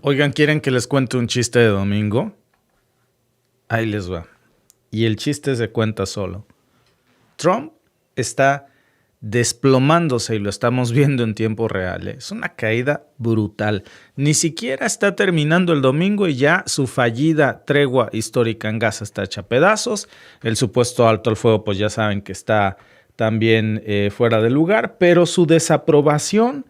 Oigan, ¿quieren que les cuente un chiste de domingo? Ahí les va. Y el chiste se cuenta solo. Trump está desplomándose y lo estamos viendo en tiempo real. Es una caída brutal. Ni siquiera está terminando el domingo y ya su fallida tregua histórica en Gaza está hecha pedazos. El supuesto alto al fuego, pues ya saben que está también fuera de lugar, pero su desaprobación,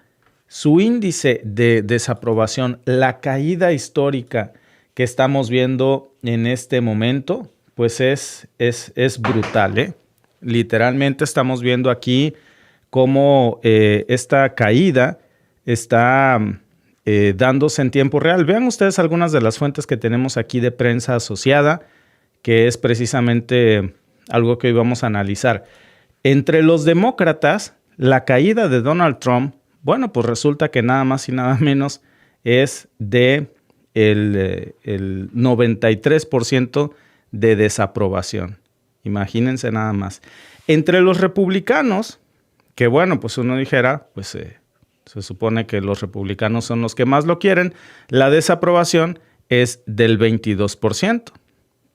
su índice de desaprobación, la caída histórica que estamos viendo en este momento, pues es brutal, ¿eh? Literalmente estamos viendo aquí cómo esta caída está dándose en tiempo real. Vean ustedes algunas de las fuentes que tenemos aquí de prensa asociada, que es precisamente algo que hoy vamos a analizar. Entre los demócratas, la caída de Donald Trump, bueno, pues resulta que nada más y nada menos es de el 93% de desaprobación. Imagínense nada más. Entre los republicanos, que bueno, pues uno dijera, pues se supone que los republicanos son los que más lo quieren, la desaprobación es del 22%.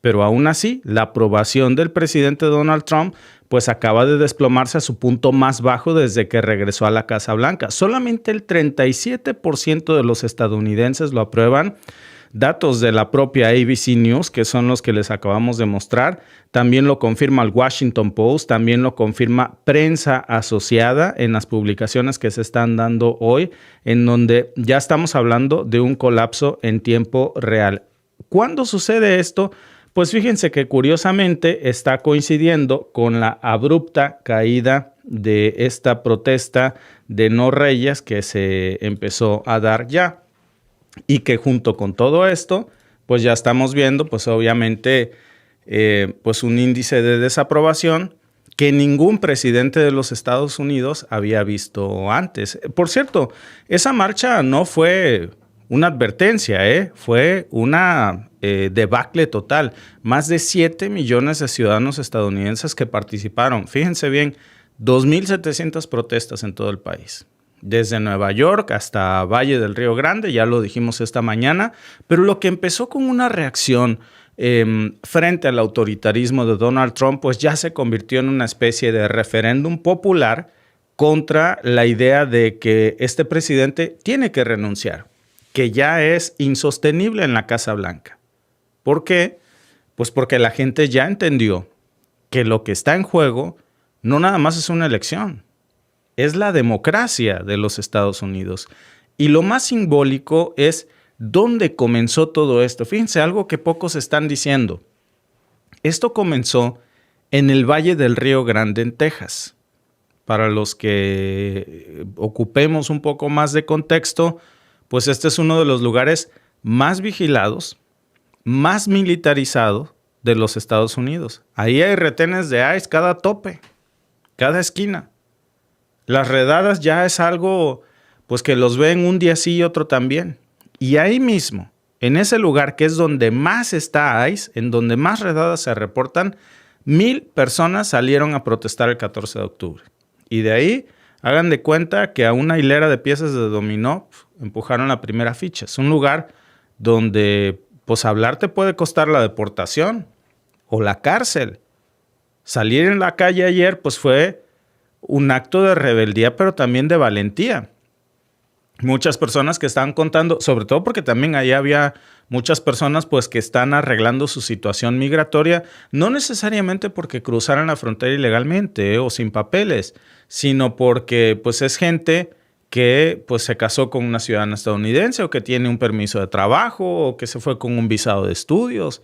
Pero aún así, la aprobación del presidente Donald Trump pues acaba de desplomarse a su punto más bajo desde que regresó a la Casa Blanca. Solamente el 37% de los estadounidenses lo aprueban. Datos de la propia ABC News, que son los que les acabamos de mostrar, también lo confirma el Washington Post, también lo confirma prensa asociada en las publicaciones que se están dando hoy, en donde ya estamos hablando de un colapso en tiempo real. ¿Cuándo sucede esto? Pues fíjense que curiosamente está coincidiendo con la abrupta caída de esta protesta de no reyes que se empezó a dar ya. Y que junto con todo esto, pues ya estamos viendo, pues obviamente, pues un índice de desaprobación que ningún presidente de los Estados Unidos había visto antes. Por cierto, esa marcha no fue una advertencia, fue una debacle total. Más de 7 millones de ciudadanos estadounidenses que participaron. Fíjense bien, 2,700 protestas en todo el país. Desde Nueva York hasta Valle del Río Grande, ya lo dijimos esta mañana, pero lo que empezó con una reacción frente al autoritarismo de Donald Trump, pues ya se convirtió en una especie de referéndum popular contra la idea de que este presidente tiene que renunciar, que ya es insostenible en la Casa Blanca. ¿Por qué? Pues porque la gente ya entendió que lo que está en juego no nada más es una elección. Es la democracia de los Estados Unidos. Y lo más simbólico es dónde comenzó todo esto. Fíjense, algo que pocos están diciendo. Esto comenzó en el Valle del Río Grande, en Texas. Para los que ocupemos un poco más de contexto, pues este es uno de los lugares más vigilados, más militarizados de los Estados Unidos. Ahí hay retenes de ICE cada tope, cada esquina. Las redadas ya es algo pues que los ven un día sí y otro también. Y ahí mismo, en ese lugar que es donde más está ICE, en donde más redadas se reportan, 1,000 personas salieron a protestar el 14 de octubre. Y de ahí, hagan de cuenta que a una hilera de piezas de dominó empujaron la primera ficha. Es un lugar donde pues hablar te puede costar la deportación o la cárcel. Salir en la calle ayer pues fue un acto de rebeldía, pero también de valentía. Muchas personas que estaban contando, sobre todo porque también ahí había muchas personas pues que están arreglando su situación migratoria, no necesariamente porque cruzaran la frontera ilegalmente o sin papeles, sino porque pues es gente que pues se casó con una ciudadana estadounidense o que tiene un permiso de trabajo o que se fue con un visado de estudios.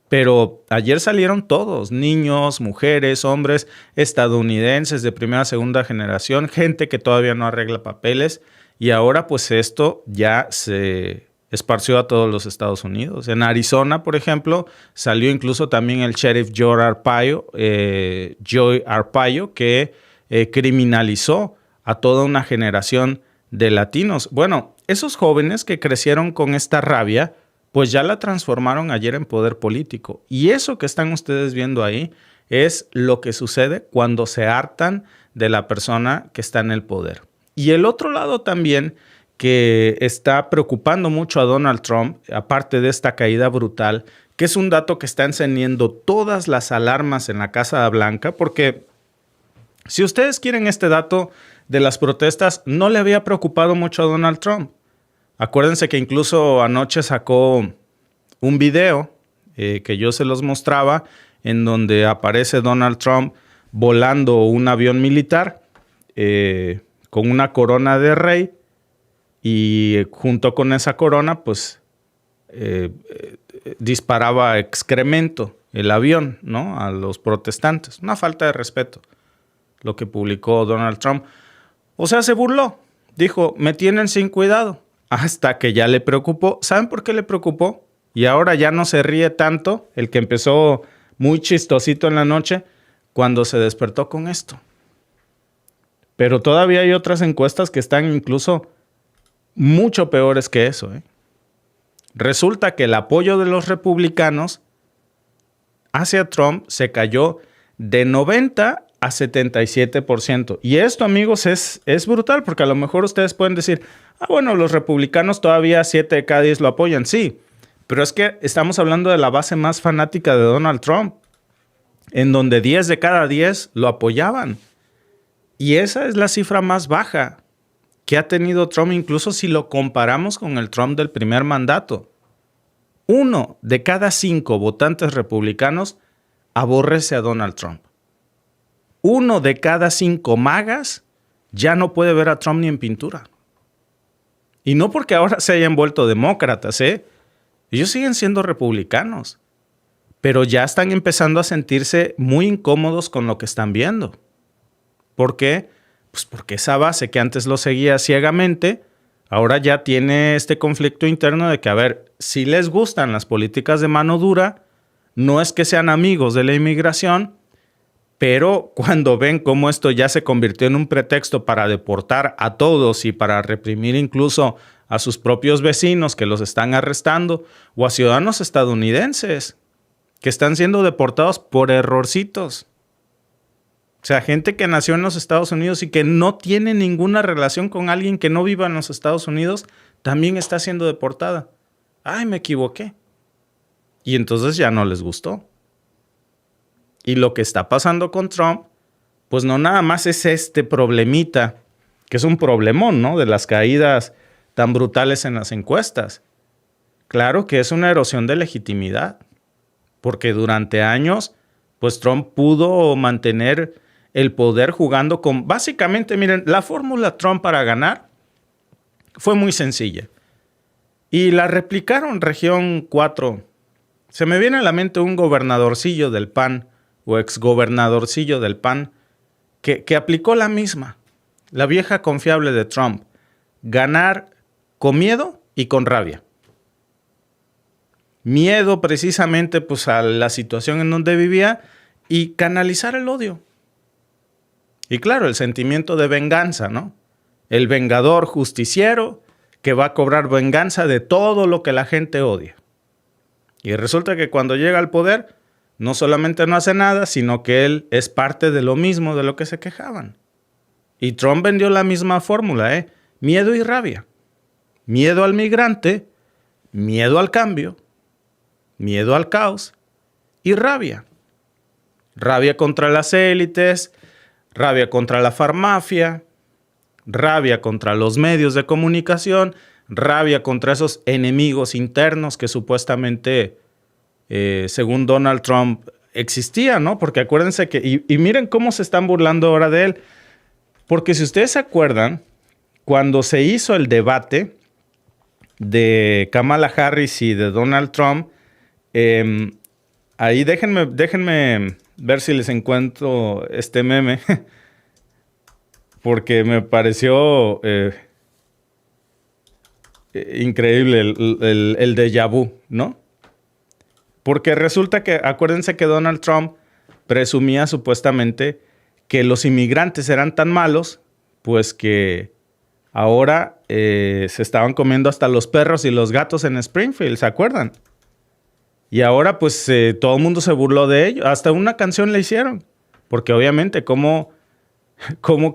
Pero ayer salieron todos, niños, mujeres, hombres, estadounidenses de primera, segunda generación, gente que todavía no arregla papeles. Y ahora pues esto ya se esparció a todos los Estados Unidos. En Arizona, por ejemplo, salió incluso también el sheriff Joy Arpaio, que criminalizó a toda una generación de latinos. Bueno, esos jóvenes que crecieron con esta rabia, pues ya la transformaron ayer en poder político. Y eso que están ustedes viendo ahí es lo que sucede cuando se hartan de la persona que está en el poder. Y el otro lado también que está preocupando mucho a Donald Trump, aparte de esta caída brutal, que es un dato que está encendiendo todas las alarmas en la Casa Blanca, porque si ustedes quieren este dato de las protestas, no le había preocupado mucho a Donald Trump. Acuérdense que incluso anoche sacó un video que yo se los mostraba, en donde aparece Donald Trump volando un avión militar con una corona de rey, y junto con esa corona, pues disparaba excremento el avión, ¿no?, a los protestantes. Una falta de respeto, lo que publicó Donald Trump. O sea, se burló. Dijo, me tienen sin cuidado. Hasta que ya le preocupó. ¿Saben por qué le preocupó? Y ahora ya no se ríe tanto, el que empezó muy chistosito en la noche, cuando se despertó con esto. Pero todavía hay otras encuestas que están incluso mucho peores que eso. Resulta que el apoyo de los republicanos hacia Trump se cayó de 90 a 77%. Y esto, amigos, es brutal, porque a lo mejor ustedes pueden decir, bueno, los republicanos todavía 7 de cada 10 lo apoyan. Sí, pero es que estamos hablando de la base más fanática de Donald Trump, en donde 10 de cada 10 lo apoyaban. Y esa es la cifra más baja que ha tenido Trump, incluso si lo comparamos con el Trump del primer mandato. 1 de cada 5 votantes republicanos aborrece a Donald Trump. 1 de cada 5 magas ya no puede ver a Trump ni en pintura. Y no porque ahora se hayan vuelto demócratas, ellos siguen siendo republicanos, pero ya están empezando a sentirse muy incómodos con lo que están viendo. ¿Por qué? Pues porque esa base que antes lo seguía ciegamente, ahora ya tiene este conflicto interno de que, a ver, si les gustan las políticas de mano dura, no es que sean amigos de la inmigración, pero cuando ven cómo esto ya se convirtió en un pretexto para deportar a todos y para reprimir incluso a sus propios vecinos que los están arrestando, o a ciudadanos estadounidenses que están siendo deportados por errorcitos. O sea, gente que nació en los Estados Unidos y que no tiene ninguna relación con alguien que no viva en los Estados Unidos, también está siendo deportada. Ay, me equivoqué. Y entonces ya no les gustó. Y lo que está pasando con Trump, pues no nada más es este problemita, que es un problemón, ¿no?, de las caídas tan brutales en las encuestas. Claro que es una erosión de legitimidad, porque durante años, pues Trump pudo mantener el poder jugando con... Básicamente, miren, la fórmula Trump para ganar fue muy sencilla. Y la replicaron región 4. Se me viene a la mente un gobernadorcillo del PAN, o exgobernadorcillo del PAN, que aplicó la misma, la vieja confiable de Trump: ganar con miedo y con rabia. Miedo precisamente pues a la situación en donde vivía, y canalizar el odio. Y claro, el sentimiento de venganza, ¿no? El vengador justiciero que va a cobrar venganza de todo lo que la gente odia. Y resulta que cuando llega al poder, no solamente no hace nada, sino que él es parte de lo mismo de lo que se quejaban. Y Trump vendió la misma fórmula, miedo y rabia. Miedo al migrante, miedo al cambio, miedo al caos y rabia. Rabia contra las élites, rabia contra la farmafia, rabia contra los medios de comunicación, rabia contra esos enemigos internos que supuestamente, según Donald Trump, existían, ¿no? Porque acuérdense que, y miren cómo se están burlando ahora de él, porque si ustedes se acuerdan, cuando se hizo el debate de Kamala Harris y de Donald Trump, ahí déjenme ver si les encuentro este meme, porque me pareció increíble el déjà vu, ¿no? Porque resulta que, acuérdense que Donald Trump presumía supuestamente que los inmigrantes eran tan malos, pues que ahora se estaban comiendo hasta los perros y los gatos en Springfield, ¿se acuerdan? Y ahora pues todo el mundo se burló de ello. Hasta una canción le hicieron. Porque obviamente, ¿cómo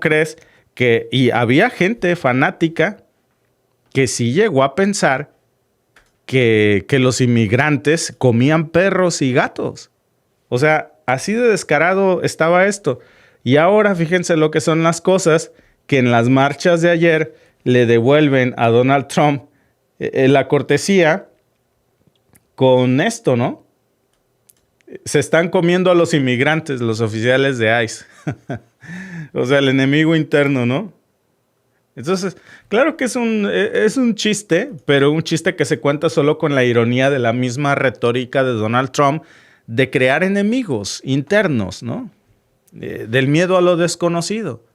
crees que...? Y había gente fanática que sí llegó a pensar que los inmigrantes comían perros y gatos. O sea, así de descarado estaba esto. Y ahora fíjense lo que son las cosas que en las marchas de ayer le devuelven a Donald Trump la cortesía con esto, ¿no? Se están comiendo a los inmigrantes, los oficiales de ICE. O sea, el enemigo interno, ¿no? Entonces, claro que es un chiste, pero un chiste que se cuenta solo con la ironía de la misma retórica de Donald Trump de crear enemigos internos, ¿no? Del miedo a lo desconocido.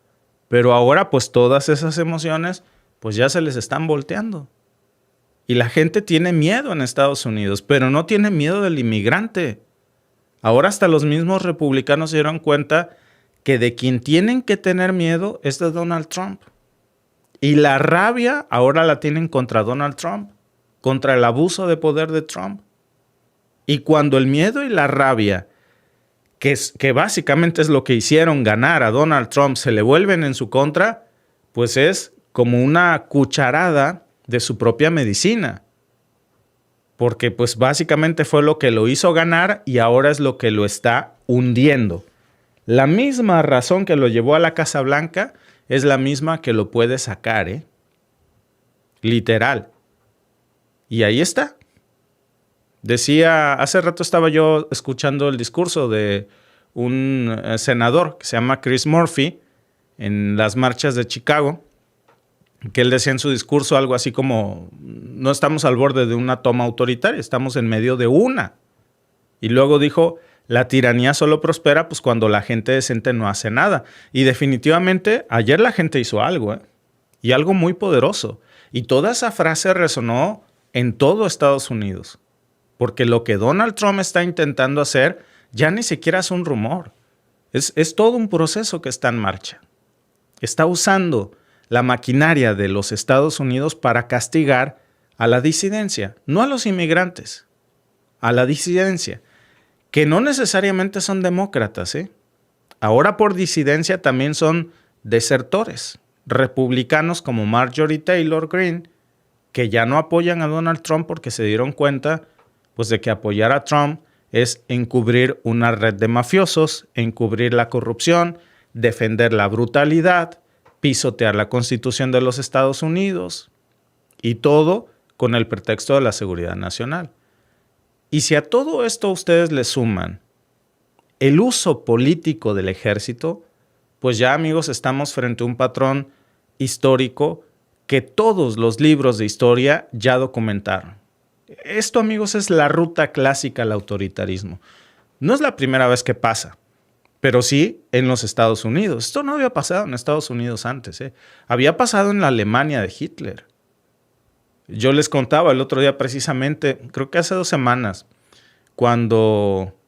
Pero ahora, pues todas esas emociones, pues ya se les están volteando. Y la gente tiene miedo en Estados Unidos, pero no tiene miedo del inmigrante. Ahora hasta los mismos republicanos se dieron cuenta que de quien tienen que tener miedo es de Donald Trump. Y la rabia ahora la tienen contra Donald Trump, contra el abuso de poder de Trump. Y cuando el miedo y la rabia, que básicamente es lo que hicieron ganar a Donald Trump, se le vuelven en su contra, pues es como una cucharada de su propia medicina. Porque pues básicamente fue lo que lo hizo ganar y ahora es lo que lo está hundiendo. La misma razón que lo llevó a la Casa Blanca es la misma que lo puede sacar, ¿eh? Literal. Y ahí está. Decía, hace rato estaba yo escuchando el discurso de un senador que se llama Chris Murphy en las marchas de Chicago, que él decía en su discurso algo así como, no estamos al borde de una toma autoritaria, estamos en medio de una. Y luego dijo, la tiranía solo prospera pues cuando la gente decente no hace nada. Y definitivamente ayer la gente hizo algo, ¿eh? Y algo muy poderoso. Y toda esa frase resonó en todo Estados Unidos. Porque lo que Donald Trump está intentando hacer ya ni siquiera es un rumor. Es todo un proceso que está en marcha. Está usando la maquinaria de los Estados Unidos para castigar a la disidencia. No a los inmigrantes, a la disidencia. Que no necesariamente son demócratas, ¿eh? Ahora por disidencia también son desertores. Republicanos como Marjorie Taylor Greene, que ya no apoyan a Donald Trump porque se dieron cuenta pues, de que apoyar a Trump es encubrir una red de mafiosos, encubrir la corrupción, defender la brutalidad, pisotear la Constitución de los Estados Unidos y todo con el pretexto de la seguridad nacional. Y si a todo esto ustedes le suman el uso político del ejército, pues ya amigos estamos frente a un patrón histórico que todos los libros de historia ya documentaron. Esto, amigos, es la ruta clásica al autoritarismo. No es la primera vez que pasa, pero sí en los Estados Unidos. Esto no había pasado en Estados Unidos antes, ¿eh? Había pasado en la Alemania de Hitler. Yo les contaba el otro día precisamente, creo que hace 2 semanas, cuando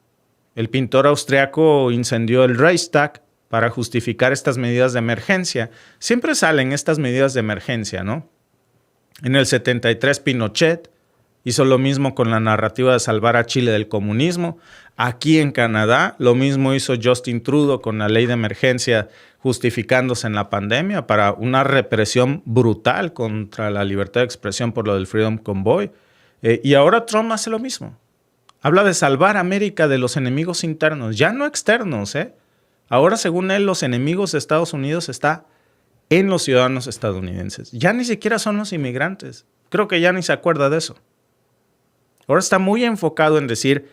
el pintor austriaco incendió el Reichstag para justificar estas medidas de emergencia. Siempre salen estas medidas de emergencia, ¿no? En el 73 Pinochet hizo lo mismo con la narrativa de salvar a Chile del comunismo. Aquí en Canadá lo mismo hizo Justin Trudeau con la ley de emergencia justificándose en la pandemia para una represión brutal contra la libertad de expresión por lo del Freedom Convoy. Y ahora Trump hace lo mismo. Habla de salvar a América de los enemigos internos, ya no externos, ¿eh? Ahora, según él, los enemigos de Estados Unidos están en los ciudadanos estadounidenses. Ya ni siquiera son los inmigrantes. Creo que ya ni se acuerda de eso. Ahora está muy enfocado en decir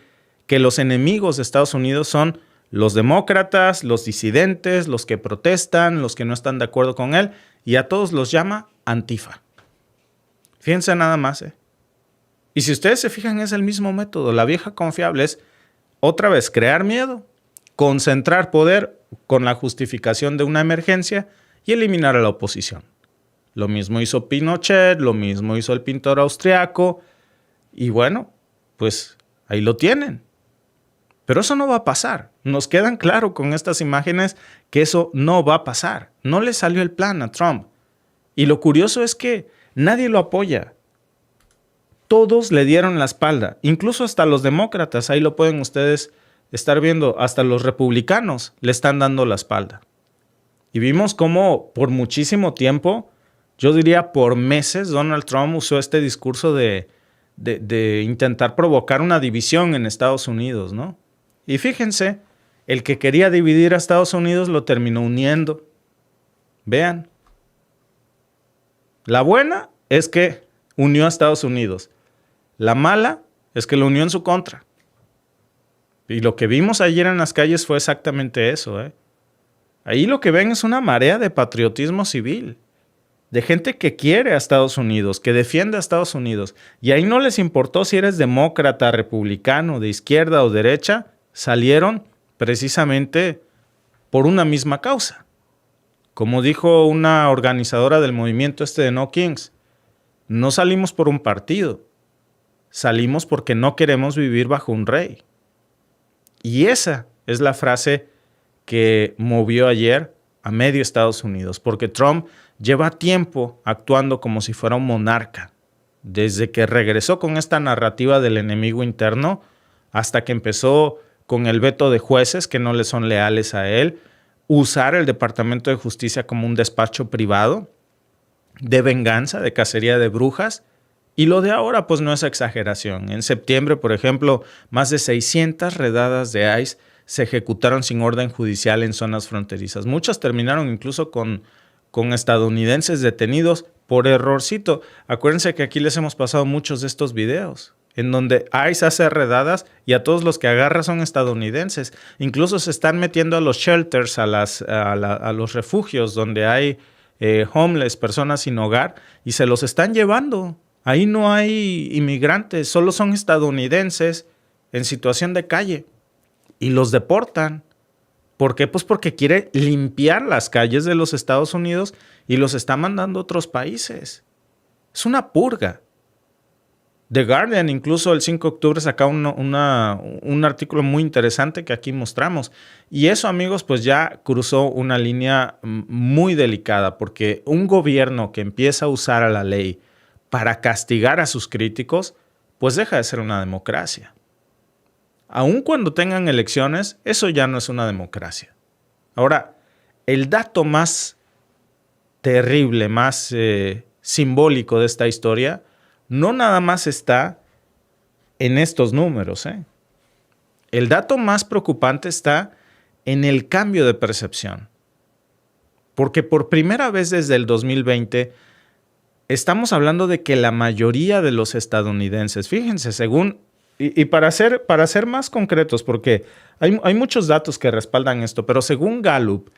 que los enemigos de Estados Unidos son los demócratas, los disidentes, los que protestan, los que no están de acuerdo con él, y a todos los llama Antifa. Fíjense nada más, ¿eh? Y si ustedes se fijan, es el mismo método. La vieja confiable es, otra vez, crear miedo, concentrar poder con la justificación de una emergencia y eliminar a la oposición. Lo mismo hizo Pinochet, lo mismo hizo el pintor austriaco, y bueno, pues ahí lo tienen. Pero eso no va a pasar. Nos quedan claro con estas imágenes que eso no va a pasar. No le salió el plan a Trump. Y lo curioso es que nadie lo apoya. todos le dieron la espalda, incluso hasta los demócratas, ahí lo pueden ustedes estar viendo, hasta los republicanos le están dando la espalda. Y vimos cómo por muchísimo tiempo, yo diría por meses, Donald Trump usó este discurso de intentar provocar una división en Estados Unidos, ¿no? Y fíjense, el que quería dividir a Estados Unidos lo terminó uniendo. Vean. La buena es que unió a Estados Unidos. La mala es que lo unió en su contra. Y lo que vimos ayer en las calles fue exactamente eso, ¿eh? Ahí lo que ven es una marea de patriotismo civil, de gente que quiere a Estados Unidos, que defiende a Estados Unidos. Y ahí no les importó si eres demócrata, republicano, de izquierda o derecha, salieron precisamente por una misma causa. Como dijo una organizadora del movimiento de No Kings, no salimos por un partido, salimos porque no queremos vivir bajo un rey. Y esa es la frase que movió ayer a medio Estados Unidos, porque Trump lleva tiempo actuando como si fuera un monarca, desde que regresó con esta narrativa del enemigo interno hasta que empezó con el veto de jueces que no le son leales a él, usar el Departamento de Justicia como un despacho privado de venganza, de cacería de brujas. Y lo de ahora pues no es exageración. En septiembre, por ejemplo, más de 600 redadas de ICE se ejecutaron sin orden judicial en zonas fronterizas. Muchas terminaron incluso con estadounidenses detenidos por errorcito. Acuérdense que aquí les hemos pasado muchos de estos videos en donde ICE hace redadas y a todos los que agarra son estadounidenses. Incluso se están metiendo a los shelters, a los refugios donde hay homeless, personas sin hogar, y se los están llevando. Ahí no hay inmigrantes, solo son estadounidenses en situación de calle y los deportan. ¿Por qué? Pues porque quiere limpiar las calles de los Estados Unidos y los está mandando a otros países. Es una purga. The Guardian, incluso el 5 de octubre, sacó un artículo muy interesante que aquí mostramos. Y eso, amigos, pues ya cruzó una línea muy delicada, porque un gobierno que empieza a usar a la ley para castigar a sus críticos, pues deja de ser una democracia. Aun cuando tengan elecciones, eso ya no es una democracia. Ahora, el dato más terrible, más simbólico de esta historia, no nada más está en estos números, ¿eh? El dato más preocupante está en el cambio de percepción. Porque por primera vez desde el 2020 estamos hablando de que la mayoría de los estadounidenses, fíjense, según, y para ser más concretos, porque hay muchos datos que respaldan esto, pero según Gallup,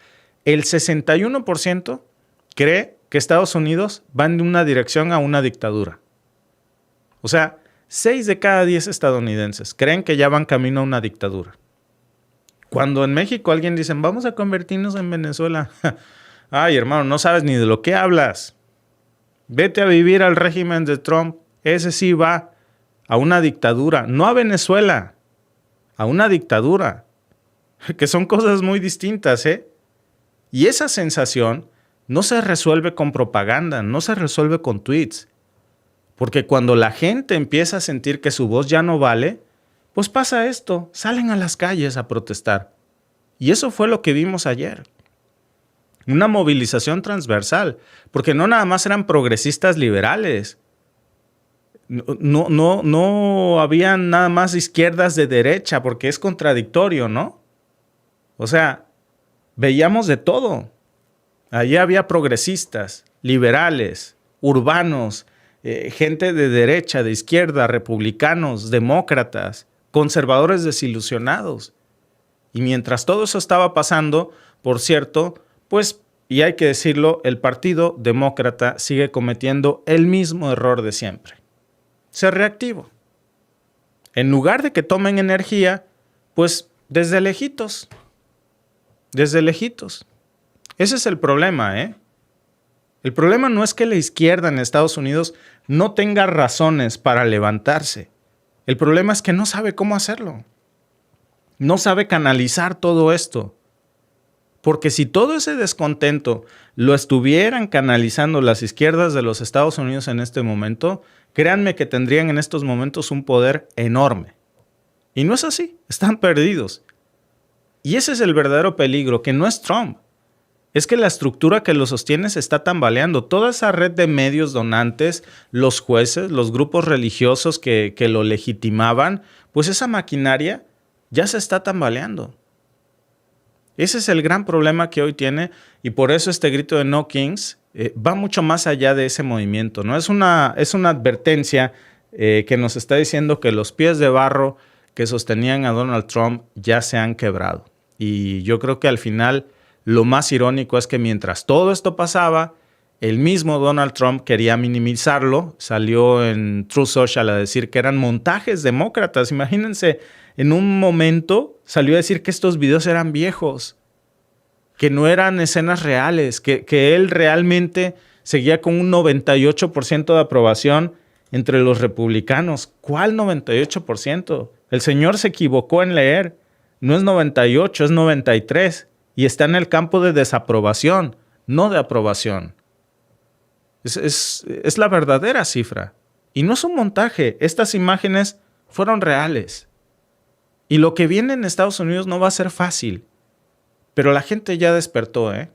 el 61% cree que Estados Unidos va en una dirección a una dictadura. O sea, 6 de cada 10 estadounidenses creen que ya van camino a una dictadura. Cuando en México alguien dice, vamos a convertirnos en Venezuela. Ay, hermano, no sabes ni de lo que hablas. Vete a vivir al régimen de Trump. Ese sí va a una dictadura. No a Venezuela, a una dictadura. Que son cosas muy distintas, ¿eh? Y esa sensación no se resuelve con propaganda, no se resuelve con tweets. Porque cuando la gente empieza a sentir que su voz ya no vale, pues pasa esto, salen a las calles a protestar. Y eso fue lo que vimos ayer. Una movilización transversal, porque no nada más eran progresistas liberales. No habían nada más izquierdas de derecha, porque es contradictorio, ¿no? O sea, veíamos de todo. Allí había progresistas, liberales, urbanos, gente de derecha, de izquierda, republicanos, demócratas, conservadores desilusionados. Y mientras todo eso estaba pasando, por cierto, pues, y hay que decirlo, el Partido Demócrata sigue cometiendo el mismo error de siempre. Ser reactivo. En lugar de que tomen energía, pues desde lejitos. Desde lejitos. Ese es el problema, ¿eh? El problema no es que la izquierda en Estados Unidos no tenga razones para levantarse. El problema es que no sabe cómo hacerlo. No sabe canalizar todo esto. Porque si todo ese descontento lo estuvieran canalizando las izquierdas de los Estados Unidos en este momento, créanme que tendrían en estos momentos un poder enorme. Y no es así, están perdidos. Y ese es el verdadero peligro, que no es Trump. Es que la estructura que lo sostiene se está tambaleando. Toda esa red de medios donantes, los jueces, los grupos religiosos que lo legitimaban, pues esa maquinaria ya se está tambaleando. Ese es el gran problema que hoy tiene, y por eso este grito de No Kings va mucho más allá de ese movimiento, ¿no? Es una advertencia que nos está diciendo que los pies de barro que sostenían a Donald Trump ya se han quebrado. Y yo creo que al final lo más irónico es que mientras todo esto pasaba, el mismo Donald Trump quería minimizarlo. Salió en Truth Social a decir que eran montajes demócratas. Imagínense, en un momento salió a decir que estos videos eran viejos, que no eran escenas reales, que él realmente seguía con un 98% de aprobación entre los republicanos. ¿Cuál 98%? El señor se equivocó en leer. No es 98, es 93. Y está en el campo de desaprobación, no de aprobación. Es la verdadera cifra. Y no es un montaje. Estas imágenes fueron reales. Y lo que viene en Estados Unidos no va a ser fácil. Pero la gente ya despertó, ¿eh?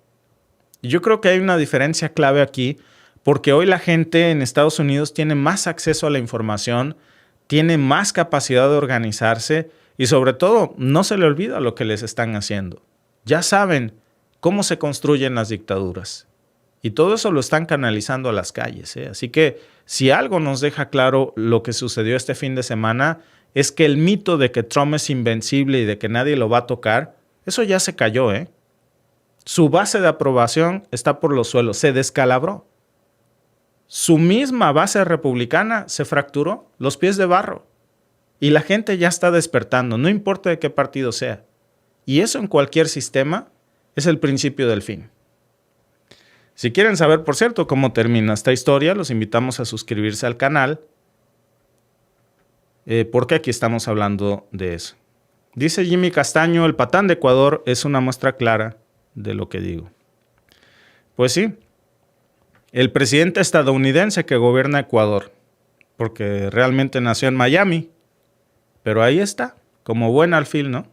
Y yo creo que hay una diferencia clave aquí, porque hoy la gente en Estados Unidos tiene más acceso a la información, tiene más capacidad de organizarse y sobre todo no se le olvida lo que les están haciendo. Ya saben cómo se construyen las dictaduras. Y todo eso lo están canalizando a las calles, ¿eh? Así que si algo nos deja claro lo que sucedió este fin de semana, es que el mito de que Trump es invencible y de que nadie lo va a tocar, eso ya se cayó, ¿eh? Su base de aprobación está por los suelos, se descalabró. Su misma base republicana se fracturó, los pies de barro. Y la gente ya está despertando, no importa de qué partido sea. Y eso en cualquier sistema es el principio del fin. Si quieren saber, por cierto, cómo termina esta historia, los invitamos a suscribirse al canal, porque aquí estamos hablando de eso. Dice Jimmy Castaño, el patán de Ecuador es una muestra clara de lo que digo. Pues sí, el presidente estadounidense que gobierna Ecuador, porque realmente nació en Miami, pero ahí está, como buen alfil, ¿no?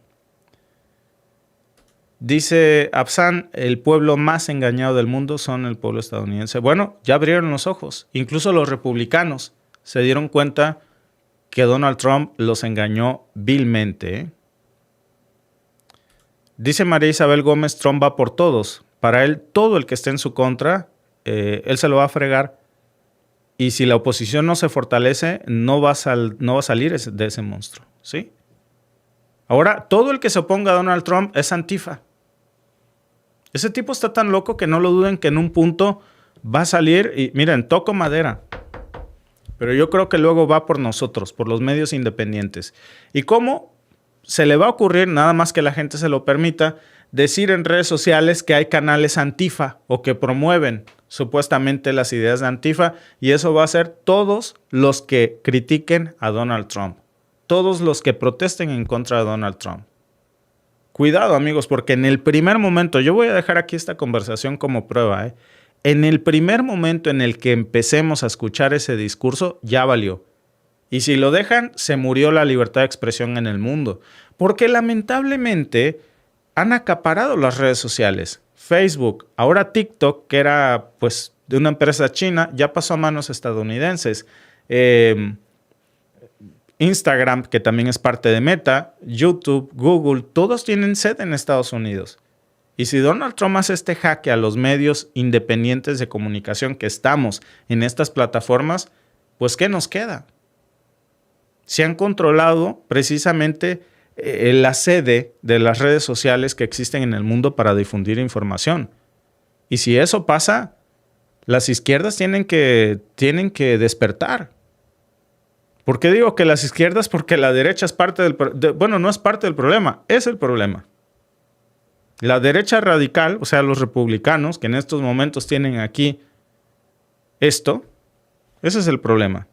Dice Absan, el pueblo más engañado del mundo son el pueblo estadounidense. Bueno, ya abrieron los ojos. Incluso los republicanos se dieron cuenta que Donald Trump los engañó vilmente, ¿eh? Dice María Isabel Gómez, Trump va por todos. Para él, todo el que esté en su contra, él se lo va a fregar. Y si la oposición no se fortalece, no va a salir de ese monstruo, ¿sí? Ahora, todo el que se oponga a Donald Trump es antifa. Ese tipo está tan loco que no lo duden que en un punto va a salir y, miren, toco madera. Pero yo creo que luego va por nosotros, por los medios independientes. ¿Y cómo se le va a ocurrir, nada más que la gente se lo permita, decir en redes sociales que hay canales antifa o que promueven supuestamente las ideas de antifa? Y eso va a ser todos los que critiquen a Donald Trump. Todos los que protesten en contra de Donald Trump. Cuidado, amigos, porque en el primer momento, yo voy a dejar aquí esta conversación como prueba, ¿eh? En el primer momento en el que empecemos a escuchar ese discurso, ya valió. Y si lo dejan, se murió la libertad de expresión en el mundo. Porque lamentablemente han acaparado las redes sociales. Facebook, ahora TikTok, que era pues de una empresa china, ya pasó a manos estadounidenses. Instagram, que también es parte de Meta, YouTube, Google, todos tienen sede en Estados Unidos. Y si Donald Trump hace este jaque a los medios independientes de comunicación que estamos en estas plataformas, pues ¿qué nos queda? Se han controlado precisamente la sede de las redes sociales que existen en el mundo para difundir información. Y si eso pasa, las izquierdas tienen que despertar. ¿Por qué digo que las izquierdas? Porque la derecha es parte no es parte del problema, es el problema. La derecha radical, o sea, los republicanos, que en estos momentos tienen aquí esto, ese es el problema.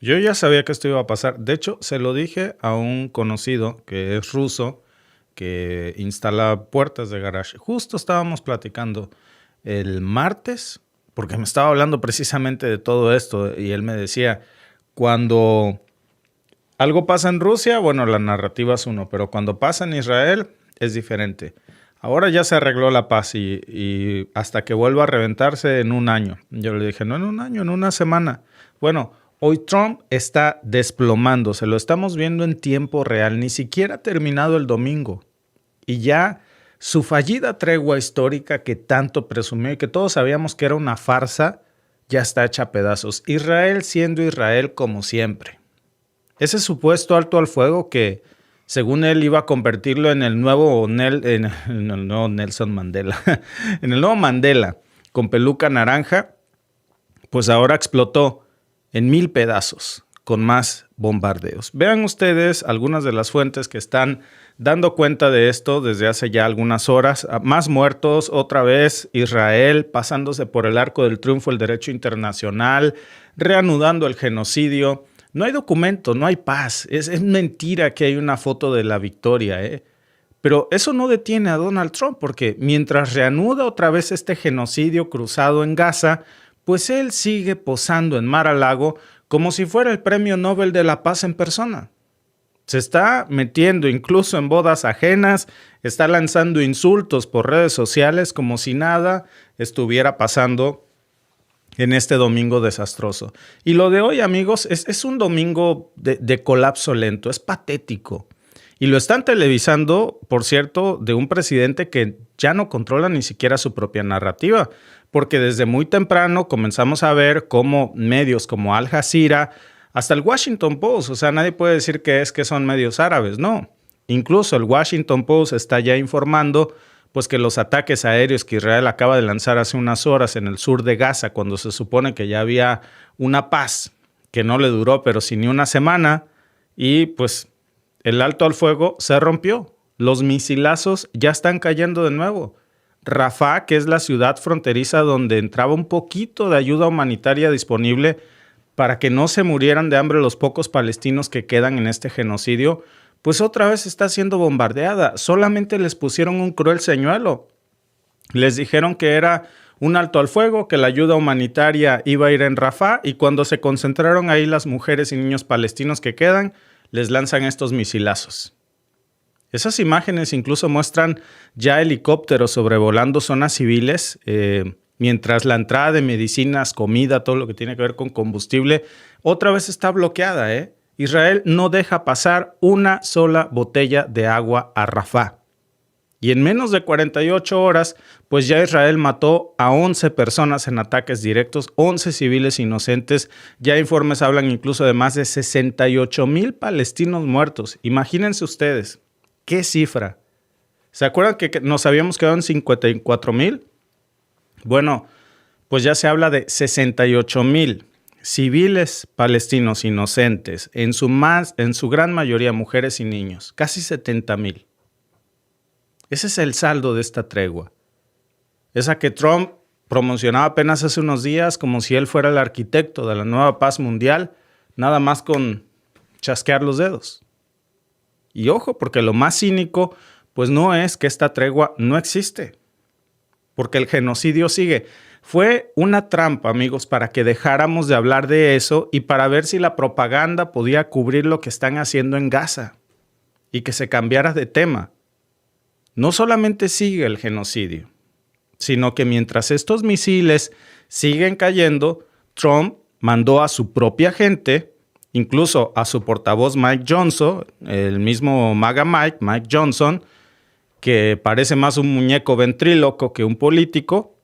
Yo ya sabía que esto iba a pasar. De hecho, se lo dije a un conocido que es ruso, que instala puertas de garage. Justo estábamos platicando el martes, porque me estaba hablando precisamente de todo esto, y él me decía, cuando algo pasa en Rusia, bueno, la narrativa es uno, pero cuando pasa en Israel es diferente. Ahora ya se arregló la paz y hasta que vuelva a reventarse en un año. Yo le dije, no en un año, en una semana. Bueno, hoy Trump está desplomándose, lo estamos viendo en tiempo real, ni siquiera ha terminado el domingo. Y ya su fallida tregua histórica que tanto presumió y que todos sabíamos que era una farsa, ya está hecha a pedazos. Israel siendo Israel como siempre. Ese supuesto alto al fuego que, según él, iba a convertirlo en el nuevo, en el nuevo Nelson Mandela, en el nuevo Mandela, con peluca naranja, pues ahora explotó en 1000 pedazos, con más bombardeos. Vean ustedes algunas de las fuentes que están dando cuenta de esto desde hace ya algunas horas. Más muertos, otra vez Israel pasándose por el arco del triunfo el derecho internacional, reanudando el genocidio. No hay documento, no hay paz. Es mentira que hay una foto de la victoria, ¿eh? Pero eso no detiene a Donald Trump, porque mientras reanuda otra vez este genocidio cruzado en Gaza, pues él sigue posando en Mar-a-Lago como si fuera el Premio Nobel de la Paz en persona. Se está metiendo incluso en bodas ajenas, está lanzando insultos por redes sociales como si nada estuviera pasando en este domingo desastroso. Y lo de hoy, amigos, es un domingo de colapso lento, es patético. Y lo están televisando, por cierto, de un presidente que ya no controla ni siquiera su propia narrativa, porque desde muy temprano comenzamos a ver cómo medios como Al Jazeera, hasta el Washington Post, o sea, nadie puede decir que son medios árabes, no. Incluso el Washington Post está ya informando pues que los ataques aéreos que Israel acaba de lanzar hace unas horas en el sur de Gaza, cuando se supone que ya había una paz que no le duró, pero sin ni una semana, y pues el alto al fuego se rompió. Los misilazos ya están cayendo de nuevo. Rafah, que es la ciudad fronteriza donde entraba un poquito de ayuda humanitaria disponible para que no se murieran de hambre los pocos palestinos que quedan en este genocidio, pues otra vez está siendo bombardeada. Solamente les pusieron un cruel señuelo. Les dijeron que era un alto al fuego, que la ayuda humanitaria iba a ir en Rafah, y cuando se concentraron ahí las mujeres y niños palestinos que quedan, les lanzan estos misilazos. Esas imágenes incluso muestran ya helicópteros sobrevolando zonas civiles, mientras la entrada de medicinas, comida, todo lo que tiene que ver con combustible, otra vez está bloqueada, Israel no deja pasar una sola botella de agua a Rafah. Y en menos de 48 horas, pues ya Israel mató a 11 personas en ataques directos, 11 civiles inocentes. Ya informes hablan incluso de más de 68,000 palestinos muertos. Imagínense ustedes, ¿qué cifra? ¿Se acuerdan que nos habíamos quedado en 54,000? Bueno, pues ya se habla de 68,000 civiles palestinos inocentes, en su gran mayoría mujeres y niños, casi 70,000. Ese es el saldo de esta tregua. Esa que Trump promocionaba apenas hace unos días como si él fuera el arquitecto de la nueva paz mundial, nada más con chasquear los dedos. Y ojo, porque lo más cínico, pues no es que esta tregua no existe, porque el genocidio sigue. Fue una trampa, amigos, para que dejáramos de hablar de eso y para ver si la propaganda podía cubrir lo que están haciendo en Gaza y que se cambiara de tema. No solamente sigue el genocidio, sino que mientras estos misiles siguen cayendo, Trump mandó a su propia gente, incluso a su portavoz Mike Johnson, el mismo MAGA Mike Johnson, que parece más un muñeco ventríloco que un político,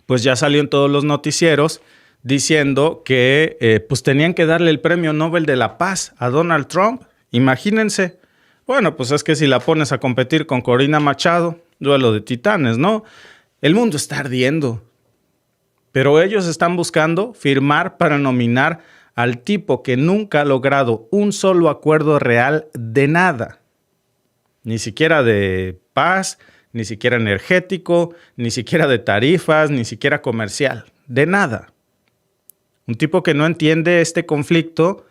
pues ya salió en todos los noticieros diciendo que pues tenían que darle el Premio Nobel de la Paz a Donald Trump. Imagínense. Bueno, pues es que si la pones a competir con Corina Machado, duelo de titanes, ¿no? El mundo está ardiendo. Pero ellos están buscando firmar para nominar al tipo que nunca ha logrado un solo acuerdo real de nada. Ni siquiera de paz, ni siquiera energético, ni siquiera de tarifas, ni siquiera comercial. De nada. Un tipo que no entiende este conflicto,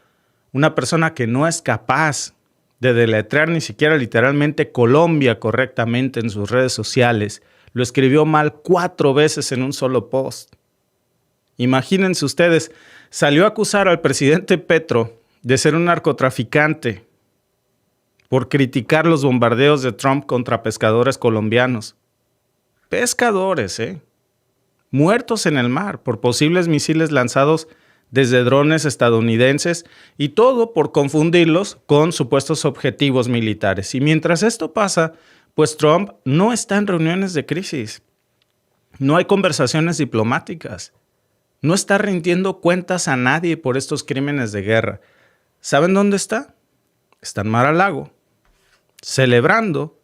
una persona que no es capaz de deletrear ni siquiera literalmente Colombia correctamente en sus redes sociales. Lo escribió mal 4 veces en un solo post. Imagínense ustedes, salió a acusar al presidente Petro de ser un narcotraficante por criticar los bombardeos de Trump contra pescadores colombianos. Pescadores, muertos en el mar por posibles misiles lanzados desde drones estadounidenses y todo por confundirlos con supuestos objetivos militares. Y mientras esto pasa, pues Trump no está en reuniones de crisis. No hay conversaciones diplomáticas. No está rindiendo cuentas a nadie por estos crímenes de guerra. ¿Saben dónde está? Está en Mar-a-Lago, celebrando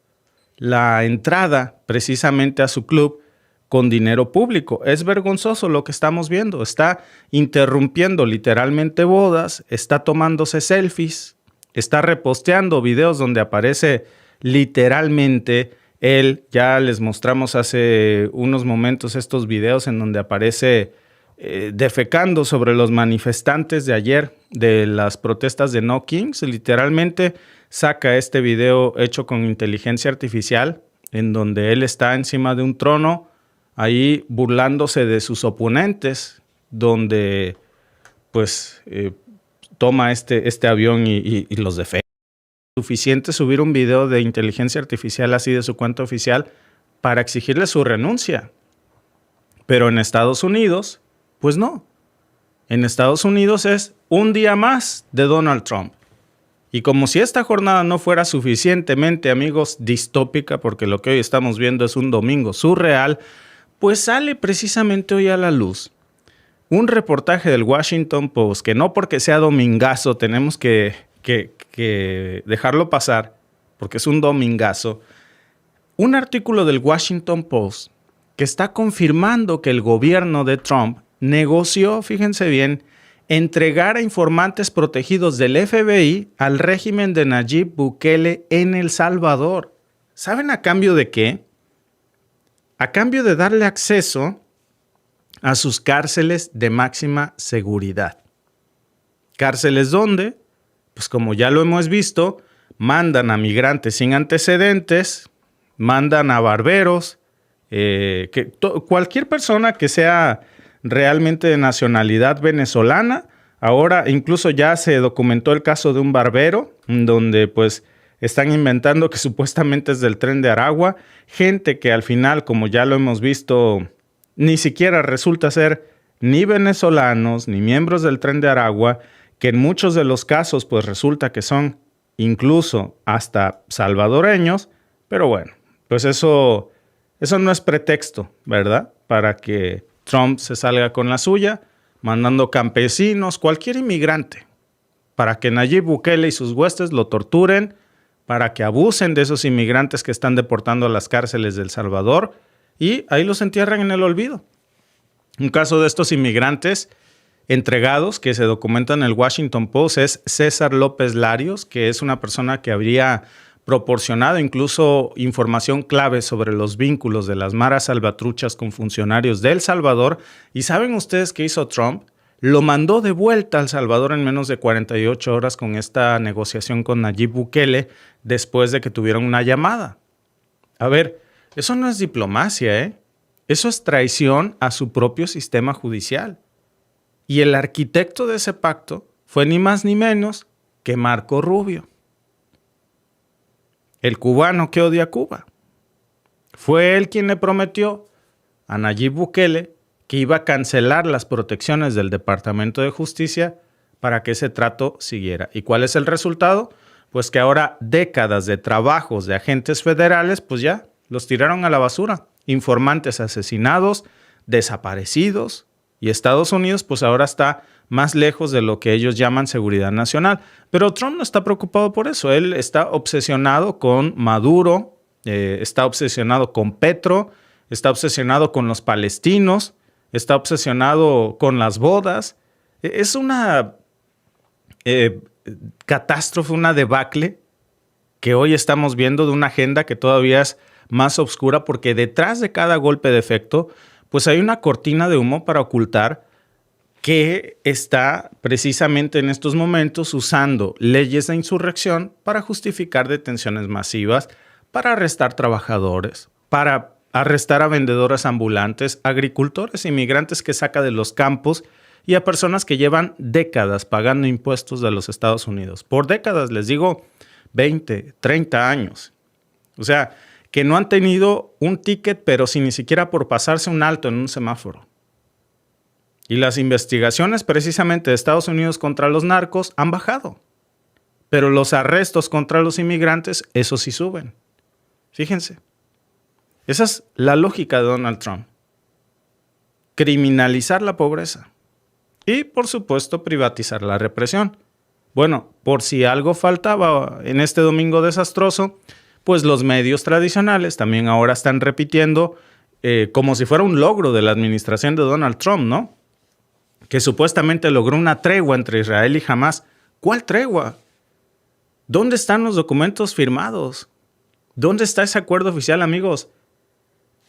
la entrada precisamente a su club con dinero público. Es vergonzoso lo que estamos viendo. Está interrumpiendo literalmente bodas, está tomándose selfies, está reposteando videos donde aparece literalmente él. Ya les mostramos hace unos momentos estos videos en donde aparece defecando sobre los manifestantes de ayer de las protestas de No Kings. Literalmente saca este video hecho con inteligencia artificial en donde él está encima de un trono ahí burlándose de sus oponentes, donde pues toma este avión y los defecta. Suficiente subir un video de inteligencia artificial así de su cuenta oficial para exigirle su renuncia. Pero en Estados Unidos, pues no. En Estados Unidos es un día más de Donald Trump. Y como si esta jornada no fuera suficientemente, amigos, distópica, porque lo que hoy estamos viendo es un domingo surreal, pues sale precisamente hoy a la luz un reportaje del Washington Post, que no porque sea domingazo tenemos que dejarlo pasar, porque es un domingazo. Un artículo del Washington Post que está confirmando que el gobierno de Trump negoció, fíjense bien, entregar a informantes protegidos del FBI al régimen de Nayib Bukele en El Salvador. ¿Saben a cambio de qué? A cambio de darle acceso a sus cárceles de máxima seguridad. ¿Cárceles dónde? Pues como ya lo hemos visto, mandan a migrantes sin antecedentes, mandan a barberos, cualquier persona que sea realmente de nacionalidad venezolana. Ahora incluso ya se documentó el caso de un barbero, donde pues están inventando que supuestamente es del Tren de Aragua. Gente que al final, como ya lo hemos visto, ni siquiera resulta ser ni venezolanos, ni miembros del Tren de Aragua, que en muchos de los casos pues resulta que son incluso hasta salvadoreños. Pero bueno, pues eso no es pretexto, ¿verdad? Para que Trump se salga con la suya, mandando campesinos, cualquier inmigrante, para que Nayib Bukele y sus huestes lo torturen, para que abusen de esos inmigrantes que están deportando a las cárceles de El Salvador y ahí los entierran en el olvido. Un caso de estos inmigrantes entregados que se documenta en el Washington Post es César López Larios, que es una persona que habría proporcionado incluso información clave sobre los vínculos de las maras salvatruchas con funcionarios de El Salvador. ¿Y saben ustedes qué hizo Trump? Lo mandó de vuelta a El Salvador en menos de 48 horas con esta negociación con Nayib Bukele después de que tuvieron una llamada. A ver, eso no es diplomacia, Eso es traición a su propio sistema judicial. Y el arquitecto de ese pacto fue ni más ni menos que Marco Rubio, el cubano que odia a Cuba. Fue él quien le prometió a Nayib Bukele que iba a cancelar las protecciones del Departamento de Justicia para que ese trato siguiera. ¿Y cuál es el resultado? Pues que ahora décadas de trabajos de agentes federales, pues ya los tiraron a la basura. Informantes asesinados, desaparecidos. Y Estados Unidos pues ahora está más lejos de lo que ellos llaman seguridad nacional. Pero Trump no está preocupado por eso. Él está obsesionado con Maduro, está obsesionado con Petro, está obsesionado con los palestinos, está obsesionado con las bodas. Es una catástrofe, una debacle que hoy estamos viendo de una agenda que todavía es más oscura porque detrás de cada golpe de efecto, pues hay una cortina de humo para ocultar que está precisamente en estos momentos usando leyes de insurrección para justificar detenciones masivas, para arrestar trabajadores, para arrestar a vendedores ambulantes, agricultores, inmigrantes que saca de los campos y a personas que llevan décadas pagando impuestos de los Estados Unidos. Por décadas, les digo, 20, 30 años. O sea, que no han tenido un ticket, pero sin ni siquiera por pasarse un alto en un semáforo. Y las investigaciones precisamente de Estados Unidos contra los narcos han bajado. Pero los arrestos contra los inmigrantes, eso sí suben. Fíjense. Esa es la lógica de Donald Trump. Criminalizar la pobreza. Y, por supuesto, privatizar la represión. Bueno, por si algo faltaba en este domingo desastroso, pues los medios tradicionales también ahora están repitiendo como si fuera un logro de la administración de Donald Trump, ¿no? Que supuestamente logró una tregua entre Israel y Hamás. ¿Cuál tregua? ¿Dónde están los documentos firmados? ¿Dónde está ese acuerdo oficial, amigos?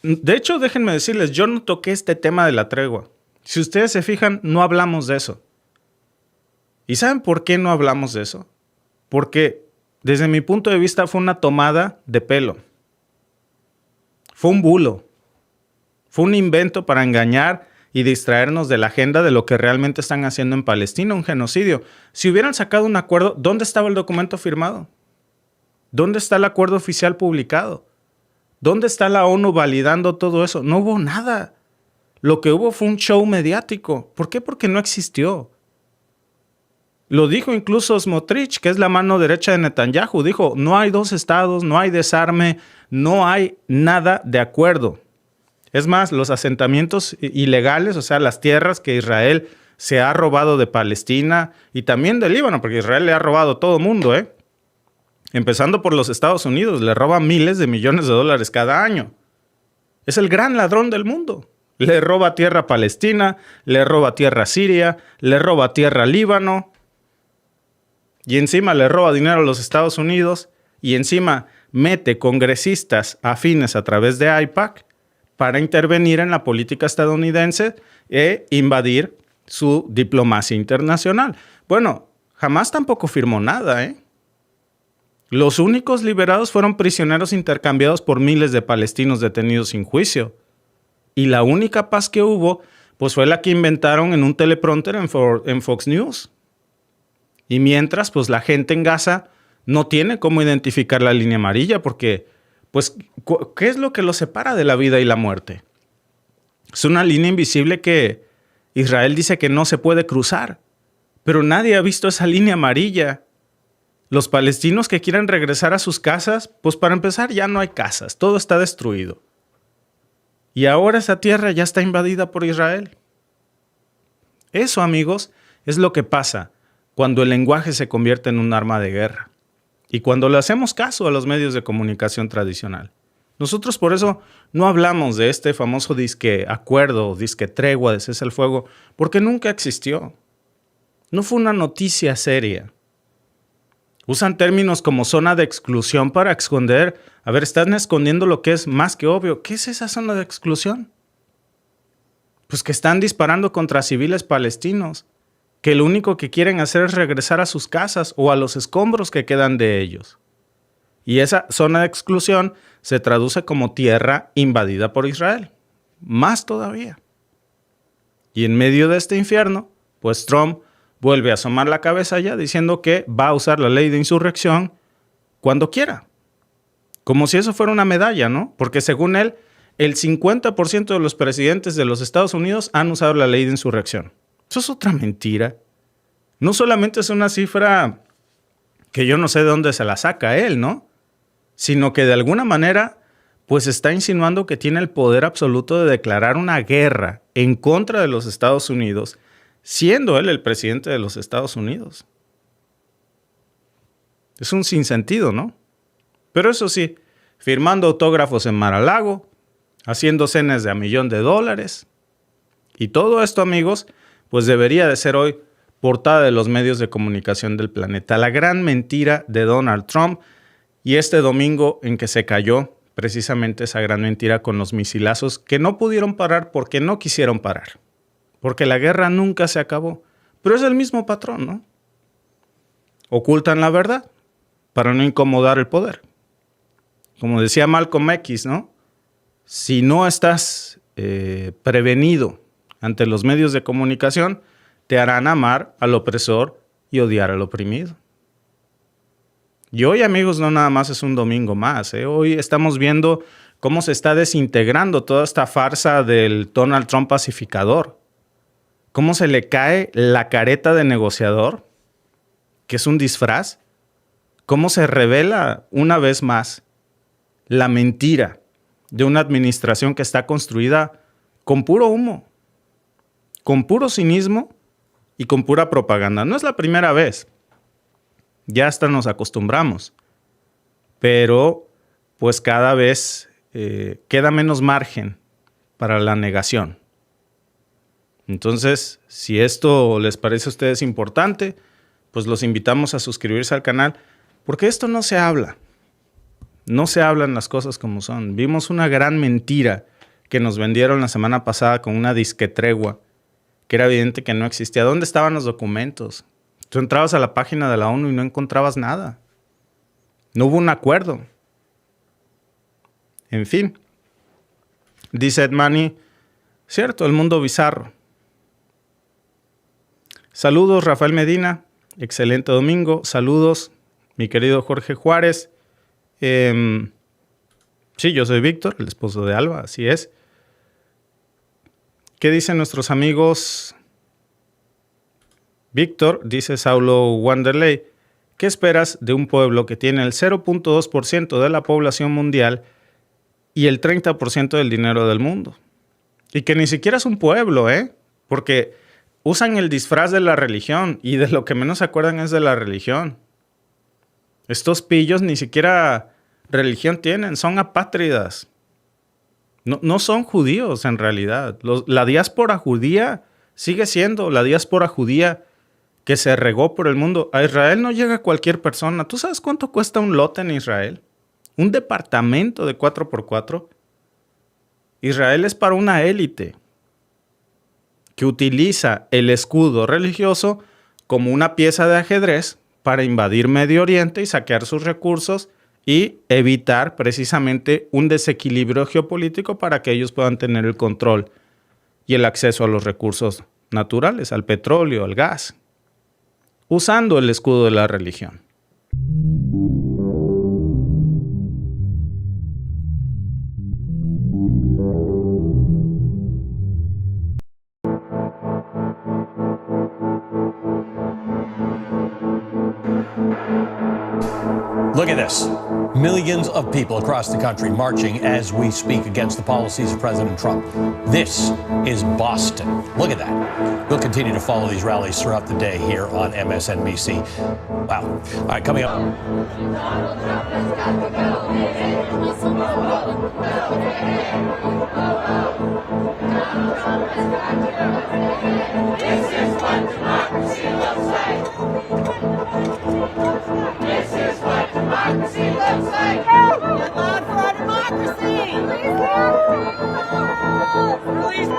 De hecho, déjenme decirles, yo no toqué este tema de la tregua. Si ustedes se fijan, no hablamos de eso. ¿Y saben por qué no hablamos de eso? Porque desde mi punto de vista fue una tomada de pelo. Fue un bulo. Fue un invento para engañar y distraernos de la agenda de lo que realmente están haciendo en Palestina, un genocidio. Si hubieran sacado un acuerdo, ¿dónde estaba el documento firmado? ¿Dónde está el acuerdo oficial publicado? ¿Dónde está la ONU validando todo eso? No hubo nada. Lo que hubo fue un show mediático. ¿Por qué? Porque no existió. Lo dijo incluso Smotrich, que es la mano derecha de Netanyahu. Dijo, no hay dos estados, no hay desarme, no hay nada de acuerdo. Es más, los asentamientos ilegales, o sea, las tierras que Israel se ha robado de Palestina y también de Líbano, porque Israel le ha robado a todo mundo, empezando por los Estados Unidos, le roba miles de millones de dólares cada año. Es el gran ladrón del mundo. Le roba tierra a Palestina, le roba tierra a Siria, le roba tierra a Líbano. Y encima le roba dinero a los Estados Unidos y encima mete congresistas afines a través de AIPAC para intervenir en la política estadounidense e invadir su diplomacia internacional. Bueno, Hamás tampoco firmó nada, Los únicos liberados fueron prisioneros intercambiados por miles de palestinos detenidos sin juicio. Y la única paz que hubo, pues fue la que inventaron en un teleprompter en Fox News. Y mientras, pues la gente en Gaza no tiene cómo identificar la línea amarilla porque, pues, ¿qué es lo que los separa de la vida y la muerte? Es una línea invisible que Israel dice que no se puede cruzar, pero nadie ha visto esa línea amarilla. Los palestinos que quieran regresar a sus casas, pues para empezar ya no hay casas, todo está destruido. Y ahora esa tierra ya está invadida por Israel. Eso, amigos, es lo que pasa cuando el lenguaje se convierte en un arma de guerra y cuando le hacemos caso a los medios de comunicación tradicional. Nosotros por eso no hablamos de este famoso disque acuerdo, disque tregua de cese al fuego, porque nunca existió. No fue una noticia seria. Usan términos como zona de exclusión para esconder. A ver, están escondiendo lo que es más que obvio. ¿Qué es esa zona de exclusión? Pues que están disparando contra civiles palestinos, que lo único que quieren hacer es regresar a sus casas o a los escombros que quedan de ellos. Y esa zona de exclusión se traduce como tierra invadida por Israel. Más todavía. Y en medio de este infierno, pues Trump vuelve a asomar la cabeza ya diciendo que va a usar la ley de insurrección cuando quiera. Como si eso fuera una medalla, ¿no? Porque según él, el 50% de los presidentes de los Estados Unidos han usado la ley de insurrección. Eso es otra mentira. No solamente es una cifra que yo no sé de dónde se la saca él, ¿no? Sino que de alguna manera, pues está insinuando que tiene el poder absoluto de declarar una guerra en contra de los Estados Unidos, siendo él el presidente de los Estados Unidos. Es un sinsentido, ¿no? Pero eso sí, firmando autógrafos en Mar-a-Lago, haciendo cenas de $1,000,000. Y todo esto, amigos, pues debería de ser hoy portada de los medios de comunicación del planeta. La gran mentira de Donald Trump y este domingo en que se cayó precisamente esa gran mentira con los misilazos que no pudieron parar porque no quisieron parar. Porque la guerra nunca se acabó. Pero es el mismo patrón, ¿no? Ocultan la verdad para no incomodar el poder. Como decía Malcolm X, ¿no? Si no estás prevenido ante los medios de comunicación, te harán amar al opresor y odiar al oprimido. Y hoy, amigos, no nada más es un domingo más. Hoy estamos viendo cómo se está desintegrando toda esta farsa del Donald Trump pacificador. Cómo se le cae la careta de negociador, que es un disfraz. Cómo se revela una vez más la mentira de una administración que está construida con puro humo, con puro cinismo y con pura propaganda. No es la primera vez. Ya hasta nos acostumbramos. Pero pues cada vez queda menos margen para la negación. Entonces, si esto les parece a ustedes importante, pues los invitamos a suscribirse al canal, porque esto no se habla. No se hablan las cosas como son. Vimos una gran mentira que nos vendieron la semana pasada con una disque tregua, que era evidente que no existía. ¿Dónde estaban los documentos? Tú entrabas a la página de la ONU y no encontrabas nada. No hubo un acuerdo. En fin. Dice Edmani, cierto, el mundo bizarro. Saludos, Rafael Medina. Excelente domingo. Saludos, mi querido Jorge Juárez. Sí, yo soy Víctor, el esposo de Alba, así es. ¿Qué dicen nuestros amigos? Víctor, dice Saulo Wanderley, ¿qué esperas de un pueblo que tiene el 0.2% de la población mundial y el 30% del dinero del mundo? Y que ni siquiera es un pueblo, porque usan el disfraz de la religión y de lo que menos se acuerdan es de la religión. Estos pillos ni siquiera religión tienen, son apátridas. No son judíos en realidad. La diáspora judía sigue siendo la diáspora judía que se regó por el mundo. A Israel no llega cualquier persona. ¿Tú sabes cuánto cuesta un lote en Israel? Un departamento de 4x4. Israel es para una élite que utiliza el escudo religioso como una pieza de ajedrez para invadir Medio Oriente y saquear sus recursos y evitar precisamente un desequilibrio geopolítico para que ellos puedan tener el control y el acceso a los recursos naturales, al petróleo, al gas, usando el escudo de la religión. Look at this. Millions of people across the country marching as we speak against the policies of President Trump. This is Boston. Look at that. We'll continue to follow these rallies throughout the day here on MSNBC. Wow. All right, coming up. This is what democracy looks like. This is what democracy looks like. Get loud for our democracy. Release.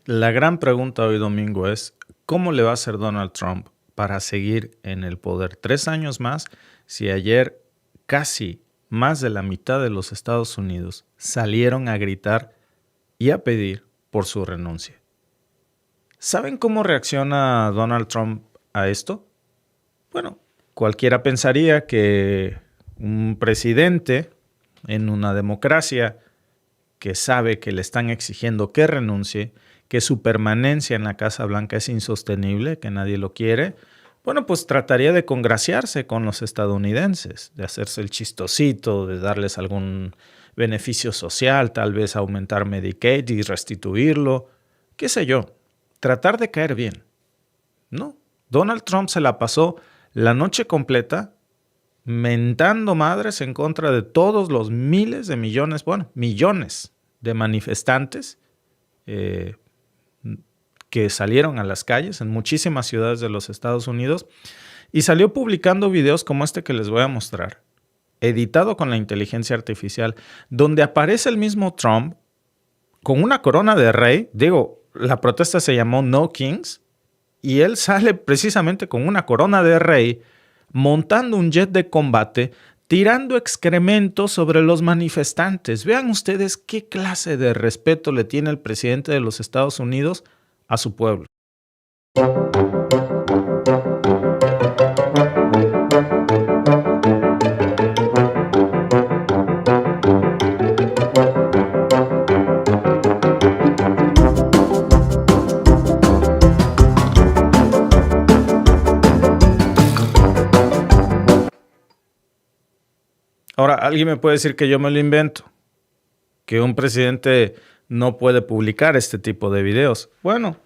La gran pregunta hoy domingo es, ¿cómo le va a hacer Donald Trump para seguir en el poder 3 años más si ayer casi más de la mitad de los Estados Unidos salieron a gritar y a pedir por su renuncia? ¿Saben cómo reacciona Donald Trump a esto? Bueno, cualquiera pensaría que un presidente en una democracia que sabe que le están exigiendo que renuncie, que su permanencia en la Casa Blanca es insostenible, que nadie lo quiere, bueno, pues trataría de congraciarse con los estadounidenses, de hacerse el chistosito, de darles algún beneficio social, tal vez aumentar Medicaid y restituirlo, qué sé yo, tratar de caer bien. No, Donald Trump se la pasó la noche completa mentando madres en contra de todos los miles de millones, bueno, millones de manifestantes que salieron a las calles en muchísimas ciudades de los Estados Unidos y salió publicando videos como este que les voy a mostrar, editado con la inteligencia artificial, donde aparece el mismo Trump con una corona de rey. Digo, la protesta se llamó No Kings y él sale precisamente con una corona de rey, montando un jet de combate, tirando excrementos sobre los manifestantes. Vean ustedes qué clase de respeto le tiene el presidente de los Estados Unidos a su pueblo. Ahora, alguien me puede decir que yo me lo invento, que un presidente no puede publicar este tipo de videos. Bueno,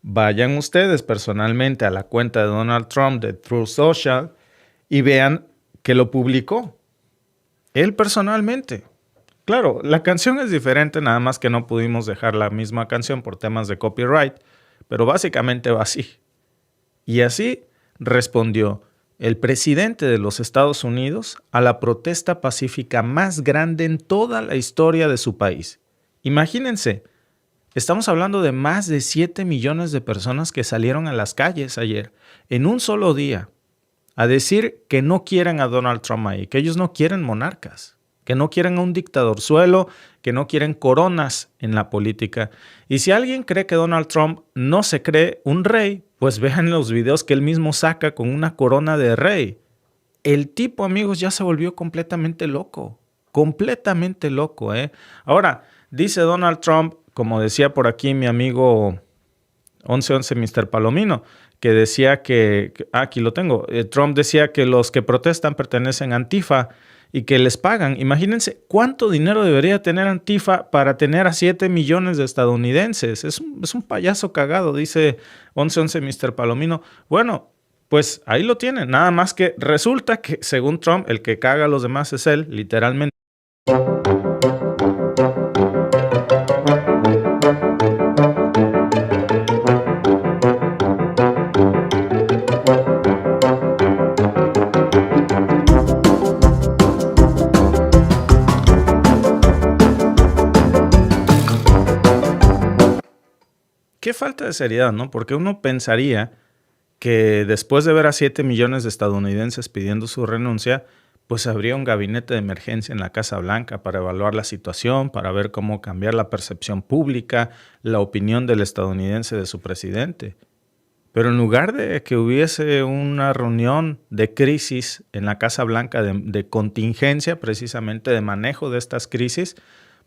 vayan ustedes personalmente a la cuenta de Donald Trump de Truth Social y vean que lo publicó. Él personalmente. Claro, la canción es diferente, nada más que no pudimos dejar la misma canción por temas de copyright, pero básicamente va así. Y así respondió el presidente de los Estados Unidos a la protesta pacífica más grande en toda la historia de su país. Imagínense, estamos hablando de más de 7 millones de personas que salieron a las calles ayer, en un solo día, a decir que no quieren a Donald Trump ahí, que ellos no quieren monarcas, que no quieren a un dictadorzuelo, que no quieren coronas en la política. Y si alguien cree que Donald Trump no se cree un rey, pues vean los videos que él mismo saca con una corona de rey. El tipo, amigos, ya se volvió completamente loco. Completamente loco, ¿eh? Ahora, dice Donald Trump, como decía por aquí mi amigo 1111 Mr. Palomino, que decía aquí lo tengo, Trump decía que los que protestan pertenecen a Antifa y que les pagan. Imagínense cuánto dinero debería tener Antifa para tener a 7 millones de estadounidenses. Es un payaso cagado, dice 1111 Mr. Palomino. Bueno, pues ahí lo tienen. Nada más que resulta que, según Trump, el que caga a los demás es él, literalmente. Qué falta de seriedad, ¿no? Porque uno pensaría que después de ver a 7 millones de estadounidenses pidiendo su renuncia, pues habría un gabinete de emergencia en la Casa Blanca para evaluar la situación, para ver cómo cambiar la percepción pública, la opinión del estadounidense de su presidente. Pero en lugar de que hubiese una reunión de crisis en la Casa Blanca, de contingencia precisamente, de manejo de estas crisis,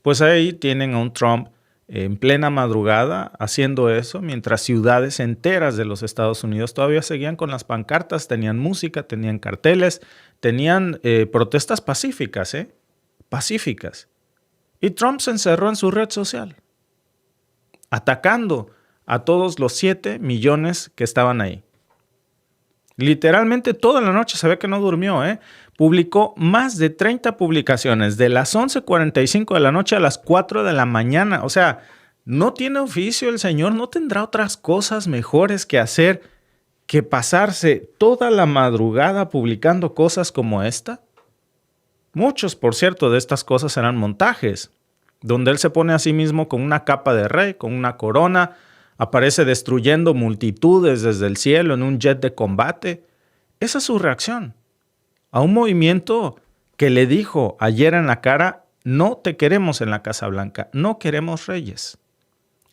pues ahí tienen a un Trump en plena madrugada haciendo eso, mientras ciudades enteras de los Estados Unidos todavía seguían con las pancartas, tenían música, tenían carteles, tenían protestas pacíficas, pacíficas. Y Trump se encerró en su red social, atacando a todos los 7 millones que estaban ahí. Literalmente toda la noche se ve que no durmió, Publicó más de 30 publicaciones de las 11:45 de la noche a las 4 de la mañana. O sea, no tiene oficio el señor, no tendrá otras cosas mejores que hacer que pasarse toda la madrugada publicando cosas como esta. Muchos, por cierto, de estas cosas eran montajes. donde él se pone a sí mismo con una capa de rey, con una corona, aparece destruyendo multitudes desde el cielo en un jet de combate. Esa es su reacción a un movimiento que le dijo ayer en la cara: no te queremos en la Casa Blanca, no queremos reyes.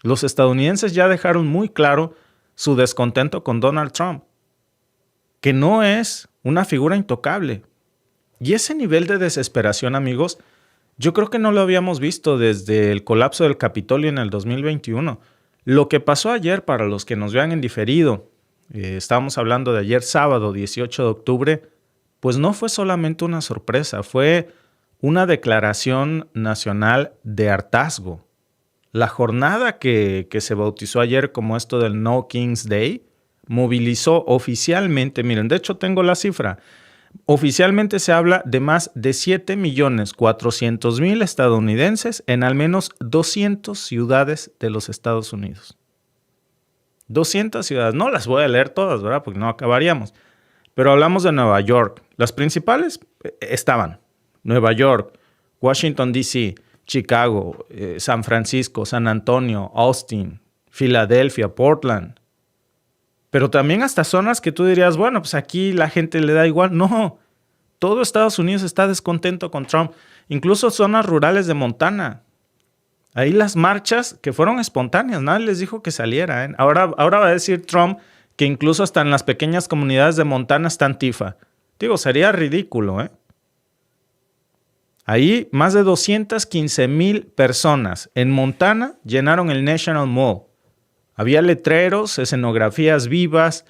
Los estadounidenses ya dejaron muy claro su descontento con Donald Trump, que no es una figura intocable. Y ese nivel de desesperación, amigos, yo creo que no lo habíamos visto desde el colapso del Capitolio en el 2021. Lo que pasó ayer, para los que nos vean en diferido, estábamos hablando de ayer sábado 18 de octubre, pues no fue solamente una sorpresa, fue una declaración nacional de hartazgo. La jornada que se bautizó ayer como esto del No King's Day movilizó oficialmente, miren, de hecho tengo la cifra, oficialmente se habla de más de 7.400.000 estadounidenses en al menos 200 ciudades de los Estados Unidos. 200 ciudades, no las voy a leer todas, ¿verdad? Porque no acabaríamos. Pero hablamos de Nueva York. Las principales estaban Nueva York, Washington, D.C., Chicago, San Francisco, San Antonio, Austin, Filadelfia, Portland. Pero también hasta zonas que tú dirías, bueno, pues aquí la gente le da igual. No, todo Estados Unidos está descontento con Trump. Incluso zonas rurales de Montana. Ahí las marchas que fueron espontáneas, nadie les dijo que saliera, ¿eh? Ahora va a decir Trump que incluso hasta en las pequeñas comunidades de Montana está Antifa. Digo, sería ridículo, ¿eh? Ahí más de 215,000 personas en Montana llenaron el National Mall. Había letreros, escenografías vivas,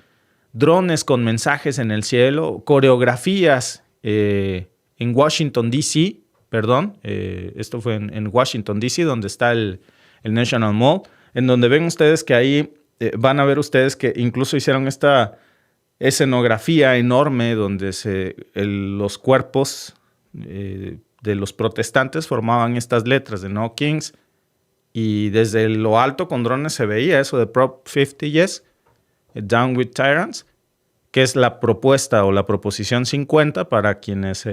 drones con mensajes en el cielo, coreografías en Washington, D.C., esto fue en Washington, D.C., donde está el National Mall, en donde ven ustedes que ahí van a ver ustedes que incluso hicieron esta escenografía enorme donde los cuerpos de los protestantes formaban estas letras de No Kings. Y desde lo alto con drones se veía eso de Prop 50 Yes, Down with Tyrants, que es la propuesta o la proposición 50 para quienes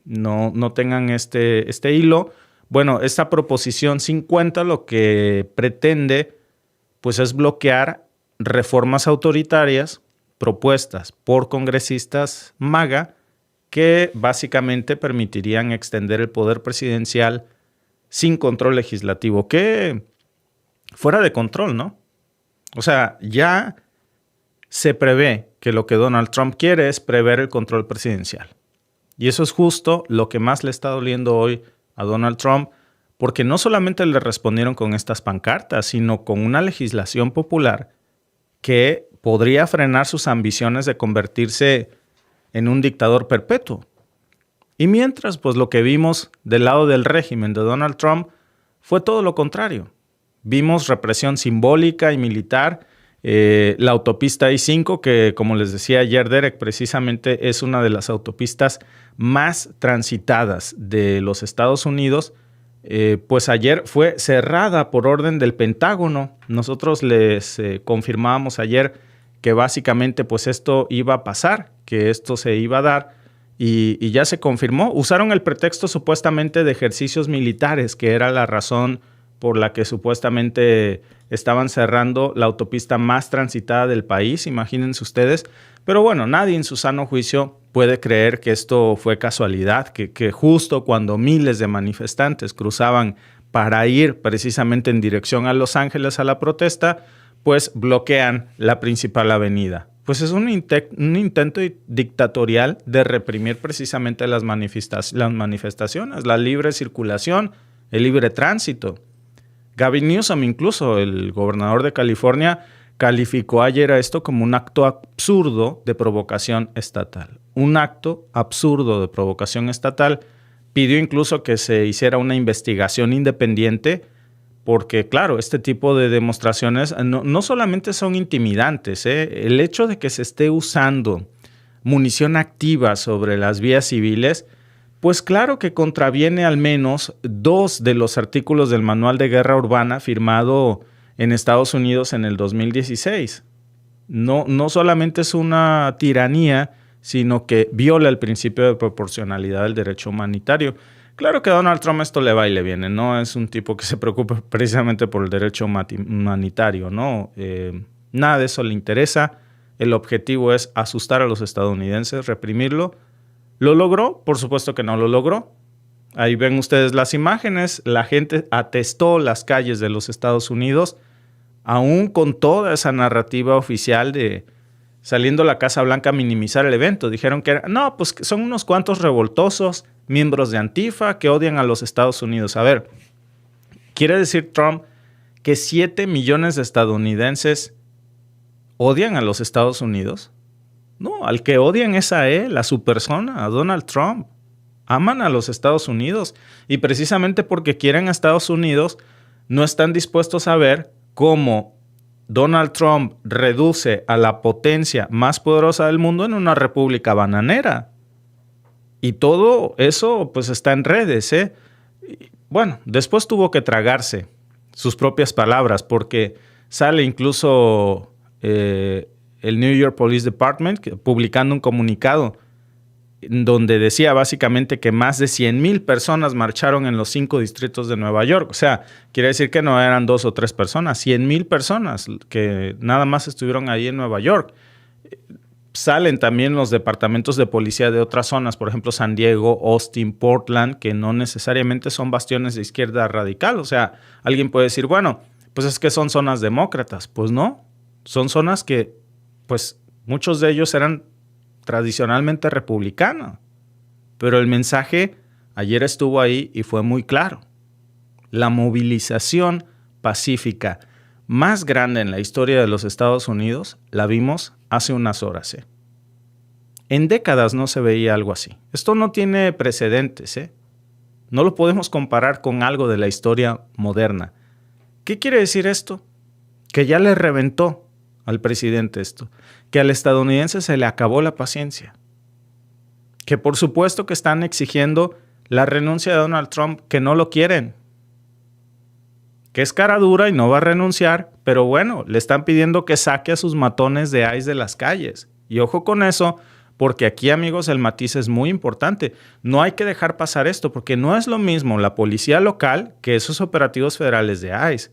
no tengan este hilo. Bueno, esta proposición 50 lo que pretende pues es bloquear reformas autoritarias propuestas por congresistas MAGA que básicamente permitirían extender el poder presidencial sin control legislativo, que fuera de control, ¿no? O sea, ya se prevé que lo que Donald Trump quiere es prever el control presidencial. Y eso es justo lo que más le está doliendo hoy a Donald Trump, porque no solamente le respondieron con estas pancartas, sino con una legislación popular que podría frenar sus ambiciones de convertirse en un dictador perpetuo. Y mientras, pues lo que vimos del lado del régimen de Donald Trump fue todo lo contrario. Vimos represión simbólica y militar, la autopista I-5, que como les decía ayer Derek, precisamente es una de las autopistas más transitadas de los Estados Unidos, pues ayer fue cerrada por orden del Pentágono. Nosotros les confirmábamos ayer que básicamente pues esto iba a pasar, que esto se iba a dar. Y ya se confirmó. Usaron el pretexto supuestamente de ejercicios militares, que era la razón por la que supuestamente estaban cerrando la autopista más transitada del país, imagínense ustedes. Pero bueno, nadie en su sano juicio puede creer que esto fue casualidad, que justo cuando miles de manifestantes cruzaban para ir precisamente en dirección a Los Ángeles a la protesta, pues bloquean la principal avenida. Pues es un intento dictatorial de reprimir precisamente las manifestaciones, la libre circulación, el libre tránsito. Gavin Newsom, incluso el gobernador de California, calificó ayer a esto como un acto absurdo de provocación estatal. Un acto absurdo de provocación estatal. Pidió incluso que se hiciera una investigación independiente porque, claro, este tipo de demostraciones no solamente son intimidantes, el hecho de que se esté usando munición activa sobre las vías civiles, pues claro que contraviene al menos 2 de los artículos del Manual de Guerra Urbana firmado en Estados Unidos en el 2016. No solamente es una tiranía, sino que viola el principio de proporcionalidad del derecho humanitario. Claro que a Donald Trump esto le va y le viene, no es un tipo que se preocupe precisamente por el derecho humanitario, ¿no? Nada de eso le interesa. El objetivo es asustar a los estadounidenses, reprimirlo. ¿Lo logró? Por supuesto que no lo logró. Ahí ven ustedes las imágenes. La gente atestó las calles de los Estados Unidos, aún con toda esa narrativa oficial de saliendo a la Casa Blanca a minimizar el evento. Dijeron que no, pues son unos cuantos revoltosos, miembros de Antifa, que odian a los Estados Unidos. A ver, ¿quiere decir Trump que 7 millones de estadounidenses odian a los Estados Unidos? No, al que odian es a él, a su persona, a Donald Trump. Aman a los Estados Unidos y precisamente porque quieren a Estados Unidos no están dispuestos a ver cómo Donald Trump reduce a la potencia más poderosa del mundo en una república bananera. Y todo eso pues está en redes, ¿eh? Bueno, después tuvo que tragarse sus propias palabras porque sale incluso el New York Police Department publicando un comunicado donde decía básicamente que más de 100,000 personas marcharon en los 5 distritos de Nueva York. O sea, quiere decir que no eran 2 o 3 personas, 100,000 personas que nada más estuvieron ahí en Nueva York. Salen también los departamentos de policía de otras zonas, por ejemplo, San Diego, Austin, Portland, que no necesariamente son bastiones de izquierda radical. O sea, alguien puede decir, bueno, pues es que son zonas demócratas. Pues no, son zonas que, pues, muchos de ellos eran tradicionalmente republicano, pero el mensaje ayer estuvo ahí y fue muy claro. La movilización pacífica más grande en la historia de los Estados Unidos la vimos hace unas horas. En décadas no se veía algo así. Esto no tiene precedentes. No lo podemos comparar con algo de la historia moderna. ¿Qué quiere decir esto? Que ya le reventó al presidente esto, que al estadounidense se le acabó la paciencia, que por supuesto que están exigiendo la renuncia de Donald Trump, que no lo quieren, que es cara dura y no va a renunciar, pero bueno, le están pidiendo que saque a sus matones de ICE de las calles. Y ojo con eso, porque aquí, amigos, el matiz es muy importante. No hay que dejar pasar esto, porque no es lo mismo la policía local que esos operativos federales de ICE,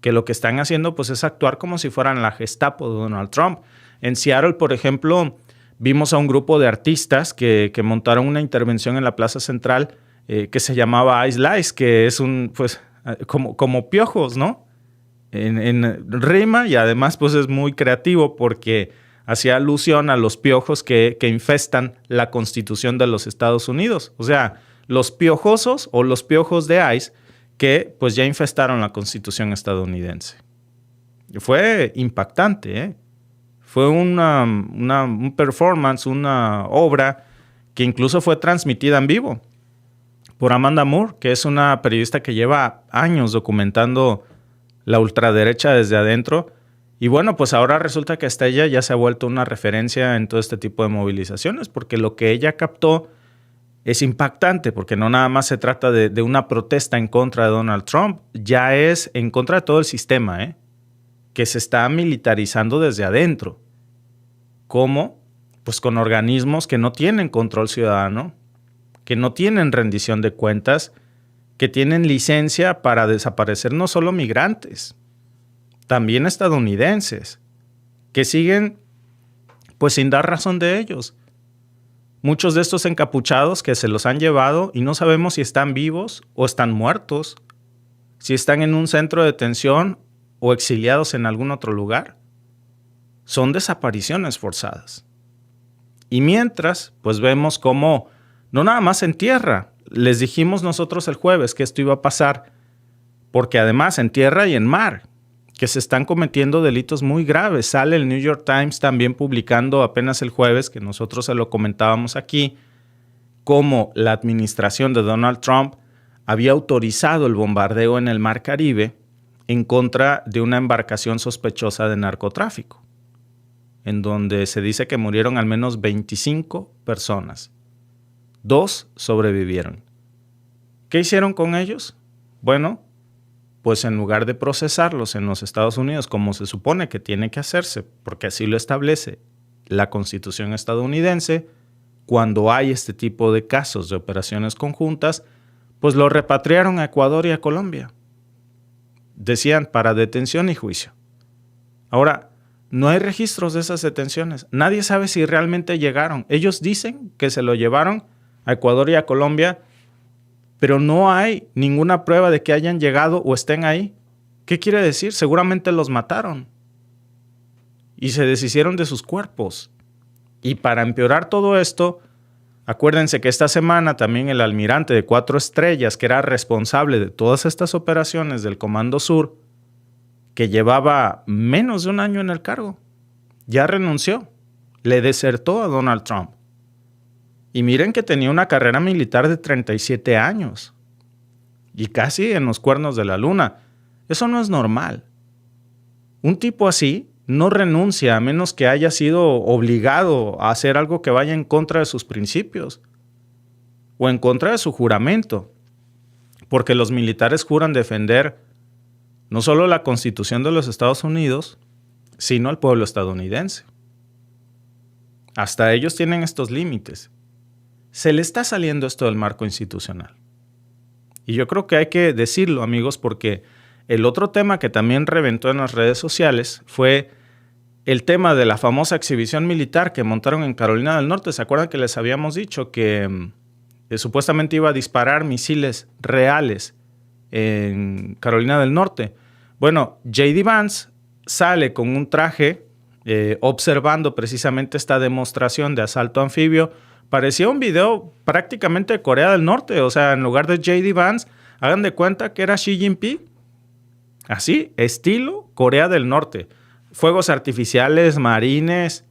que lo que están haciendo pues es actuar como si fueran la Gestapo de Donald Trump. En Seattle, por ejemplo, vimos a un grupo de artistas que montaron una intervención en la Plaza Central que se llamaba Ice Lice, que es pues como piojos, ¿no? En rima, y además pues es muy creativo porque hacía alusión a los piojos que infestan la Constitución de los Estados Unidos. O sea, los piojosos o los piojos de ICE que pues ya infestaron la Constitución estadounidense. Fue impactante, ¿eh? Fue un performance, una obra que incluso fue transmitida en vivo por Amanda Moore, que es una periodista que lleva años documentando la ultraderecha desde adentro. Y bueno, pues ahora resulta que hasta ella ya se ha vuelto una referencia en todo este tipo de movilizaciones, porque lo que ella captó es impactante, porque no nada más se trata de una protesta en contra de Donald Trump, ya es en contra de todo el sistema, que se está militarizando desde adentro. ¿Cómo? Pues con organismos que no tienen control ciudadano, que no tienen rendición de cuentas, que tienen licencia para desaparecer no solo migrantes, también estadounidenses, que siguen pues sin dar razón de ellos. Muchos de estos encapuchados que se los han llevado y no sabemos si están vivos o están muertos, si están en un centro de detención o exiliados en algún otro lugar. Son desapariciones forzadas. Y mientras, pues vemos cómo, no nada más en tierra, les dijimos nosotros el jueves que esto iba a pasar, porque además en tierra y en mar, que se están cometiendo delitos muy graves. Sale el New York Times también publicando apenas el jueves, que nosotros se lo comentábamos aquí, cómo la administración de Donald Trump había autorizado el bombardeo en el Mar Caribe en contra de una embarcación sospechosa de narcotráfico, en donde se dice que murieron al menos 25 personas. 2 sobrevivieron. ¿Qué hicieron con ellos? Bueno, pues en lugar de procesarlos en los Estados Unidos como se supone que tiene que hacerse, porque así lo establece la Constitución estadounidense, cuando hay este tipo de casos de operaciones conjuntas, pues lo repatriaron a Ecuador y a Colombia. Decían para detención y juicio. Ahora, no hay registros de esas detenciones. Nadie sabe si realmente llegaron. Ellos dicen que se lo llevaron a Ecuador y a Colombia, pero no hay ninguna prueba de que hayan llegado o estén ahí. ¿Qué quiere decir? Seguramente los mataron y se deshicieron de sus cuerpos. Y para empeorar todo esto, acuérdense que esta semana también el almirante de 4 estrellas, que era responsable de todas estas operaciones del Comando Sur, que llevaba menos de un año en el cargo, ya renunció, le desertó a Donald Trump. Y miren que tenía una carrera militar de 37 años y casi en los cuernos de la luna. Eso no es normal. Un tipo así no renuncia a menos que haya sido obligado a hacer algo que vaya en contra de sus principios o en contra de su juramento, porque los militares juran defender no solo la Constitución de los Estados Unidos, sino al pueblo estadounidense. Hasta ellos tienen estos límites. Se le está saliendo esto del marco institucional. Y yo creo que hay que decirlo, amigos, porque el otro tema que también reventó en las redes sociales fue el tema de la famosa exhibición militar que montaron en Carolina del Norte. ¿Se acuerdan que les habíamos dicho que supuestamente iba a disparar misiles reales en Carolina del Norte? Bueno, J.D. Vance sale con un traje observando precisamente esta demostración de asalto anfibio. Parecía un video prácticamente de Corea del Norte. O sea, en lugar de J.D. Vance, hagan de cuenta que era Xi Jinping. Así, estilo Corea del Norte. Fuegos artificiales, marines,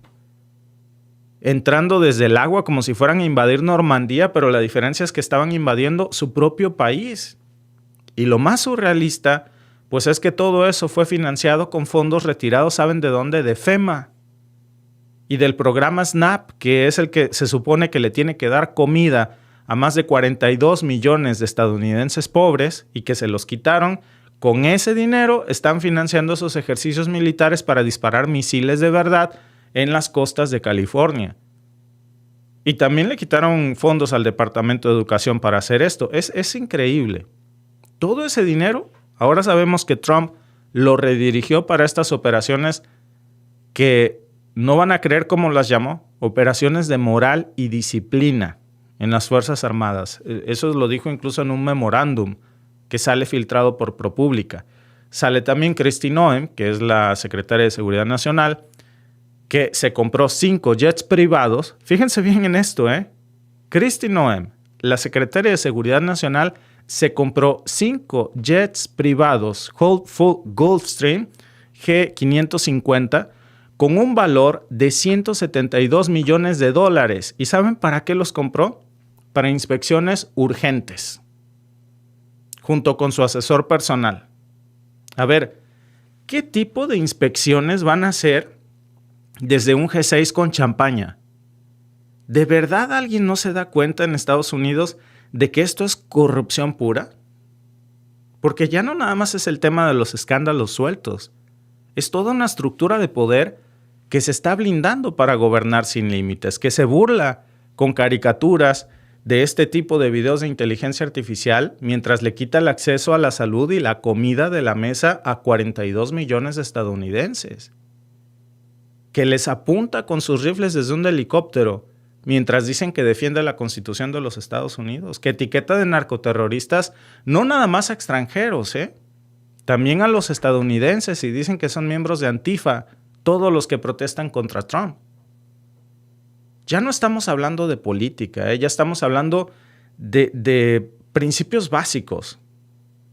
entrando desde el agua como si fueran a invadir Normandía, pero la diferencia es que estaban invadiendo su propio país. Y lo más surrealista, pues es que todo eso fue financiado con fondos retirados, ¿saben de dónde? De FEMA y del programa SNAP, que es el que se supone que le tiene que dar comida a más de 42 millones de estadounidenses pobres y que se los quitaron. Con ese dinero están financiando esos ejercicios militares para disparar misiles de verdad en las costas de California. Y también le quitaron fondos al Departamento de Educación para hacer esto. Es increíble. Todo ese dinero, ahora sabemos que Trump lo redirigió para estas operaciones que no van a creer cómo las llamó, operaciones de moral y disciplina en las Fuerzas Armadas. Eso lo dijo incluso en un memorándum que sale filtrado por ProPublica. Sale también Kristi Noem, que es la secretaria de Seguridad Nacional, que se compró 5 jets privados. Fíjense bien en esto, Kristi Noem, la secretaria de Seguridad Nacional, se compró 5 jets privados Gulfstream G550 con un valor de $172 millones. ¿Y saben para qué los compró? Para inspecciones urgentes, junto con su asesor personal. A ver, ¿qué tipo de inspecciones van a hacer desde un G6 con champaña? ¿De verdad alguien no se da cuenta en Estados Unidos de que esto es corrupción pura? Porque ya no nada más es el tema de los escándalos sueltos. Es toda una estructura de poder que se está blindando para gobernar sin límites, que se burla con caricaturas de este tipo de videos de inteligencia artificial mientras le quita el acceso a la salud y la comida de la mesa a 42 millones de estadounidenses. Que les apunta con sus rifles desde un helicóptero mientras dicen que defiende la Constitución de los Estados Unidos. Que etiqueta de narcoterroristas no nada más a extranjeros, también a los estadounidenses, y dicen que son miembros de Antifa, todos los que protestan contra Trump. Ya no estamos hablando de política, ya estamos hablando de principios básicos,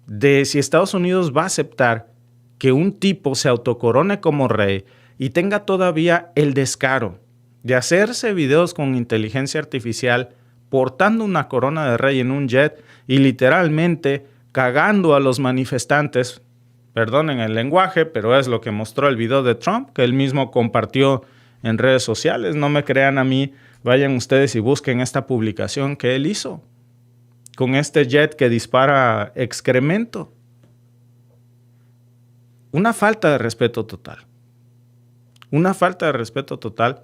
de si Estados Unidos va a aceptar que un tipo se autocorone como rey y tenga todavía el descaro de hacerse videos con inteligencia artificial portando una corona de rey en un jet y literalmente cagando a los manifestantes. Perdonen el lenguaje, pero es lo que mostró el video de Trump, que él mismo compartió en redes sociales. No me crean a mí, vayan ustedes y busquen esta publicación que él hizo con este jet que dispara excremento. Una falta de respeto total. Una falta de respeto total.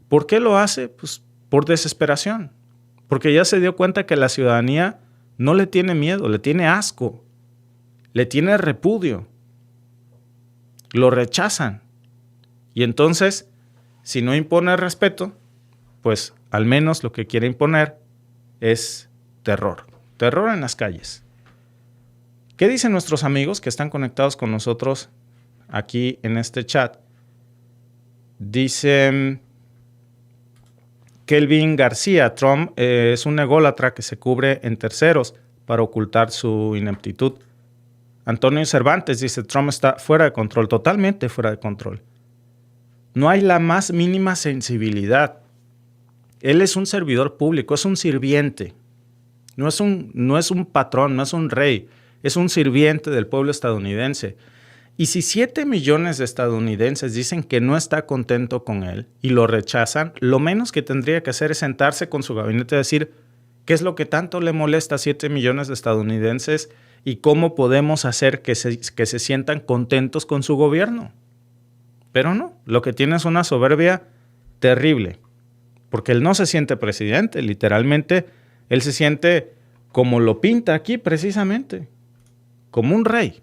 ¿Por qué lo hace? Pues por desesperación. Porque ya se dio cuenta que la ciudadanía No le tiene miedo, le tiene asco, le tiene repudio. Lo rechazan. Y entonces, si no impone respeto, pues al menos lo que quiere imponer es terror. Terror en las calles. ¿Qué dicen nuestros amigos que están conectados con nosotros aquí en este chat? Dicen Kelvin García, Trump es un ególatra que se cubre en terceros para ocultar su ineptitud. Antonio Cervantes dice, Trump está fuera de control, totalmente fuera de control. No hay la más mínima sensibilidad. Él es un servidor público, es un sirviente. No es un patrón, no es un rey, es un sirviente del pueblo estadounidense. Y si 7 millones de estadounidenses dicen que no está contento con él y lo rechazan, lo menos que tendría que hacer es sentarse con su gabinete y decir qué es lo que tanto le molesta a 7 millones de estadounidenses y cómo podemos hacer que se sientan contentos con su gobierno. Pero no, lo que tiene es una soberbia terrible, porque él no se siente presidente, literalmente él se siente como lo pinta aquí precisamente, como un rey.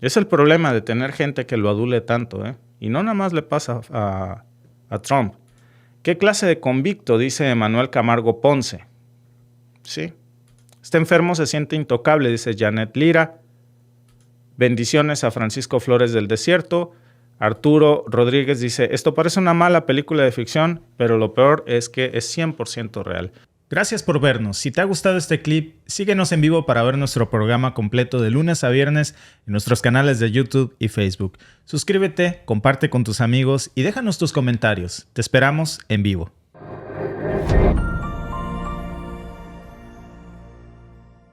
Es el problema de tener gente que lo adule tanto, ¿eh? Y no nada más le pasa a Trump. ¿Qué clase de convicto? Dice Manuel Camargo Ponce. Sí. Este enfermo se siente intocable, dice Janet Lira. Bendiciones a Francisco Flores del Desierto. Arturo Rodríguez dice, esto parece una mala película de ficción, pero lo peor es que es 100% real. Gracias por vernos. Si te ha gustado este clip, síguenos en vivo para ver nuestro programa completo de lunes a viernes en nuestros canales de YouTube y Facebook. Suscríbete, comparte con tus amigos y déjanos tus comentarios. Te esperamos en vivo.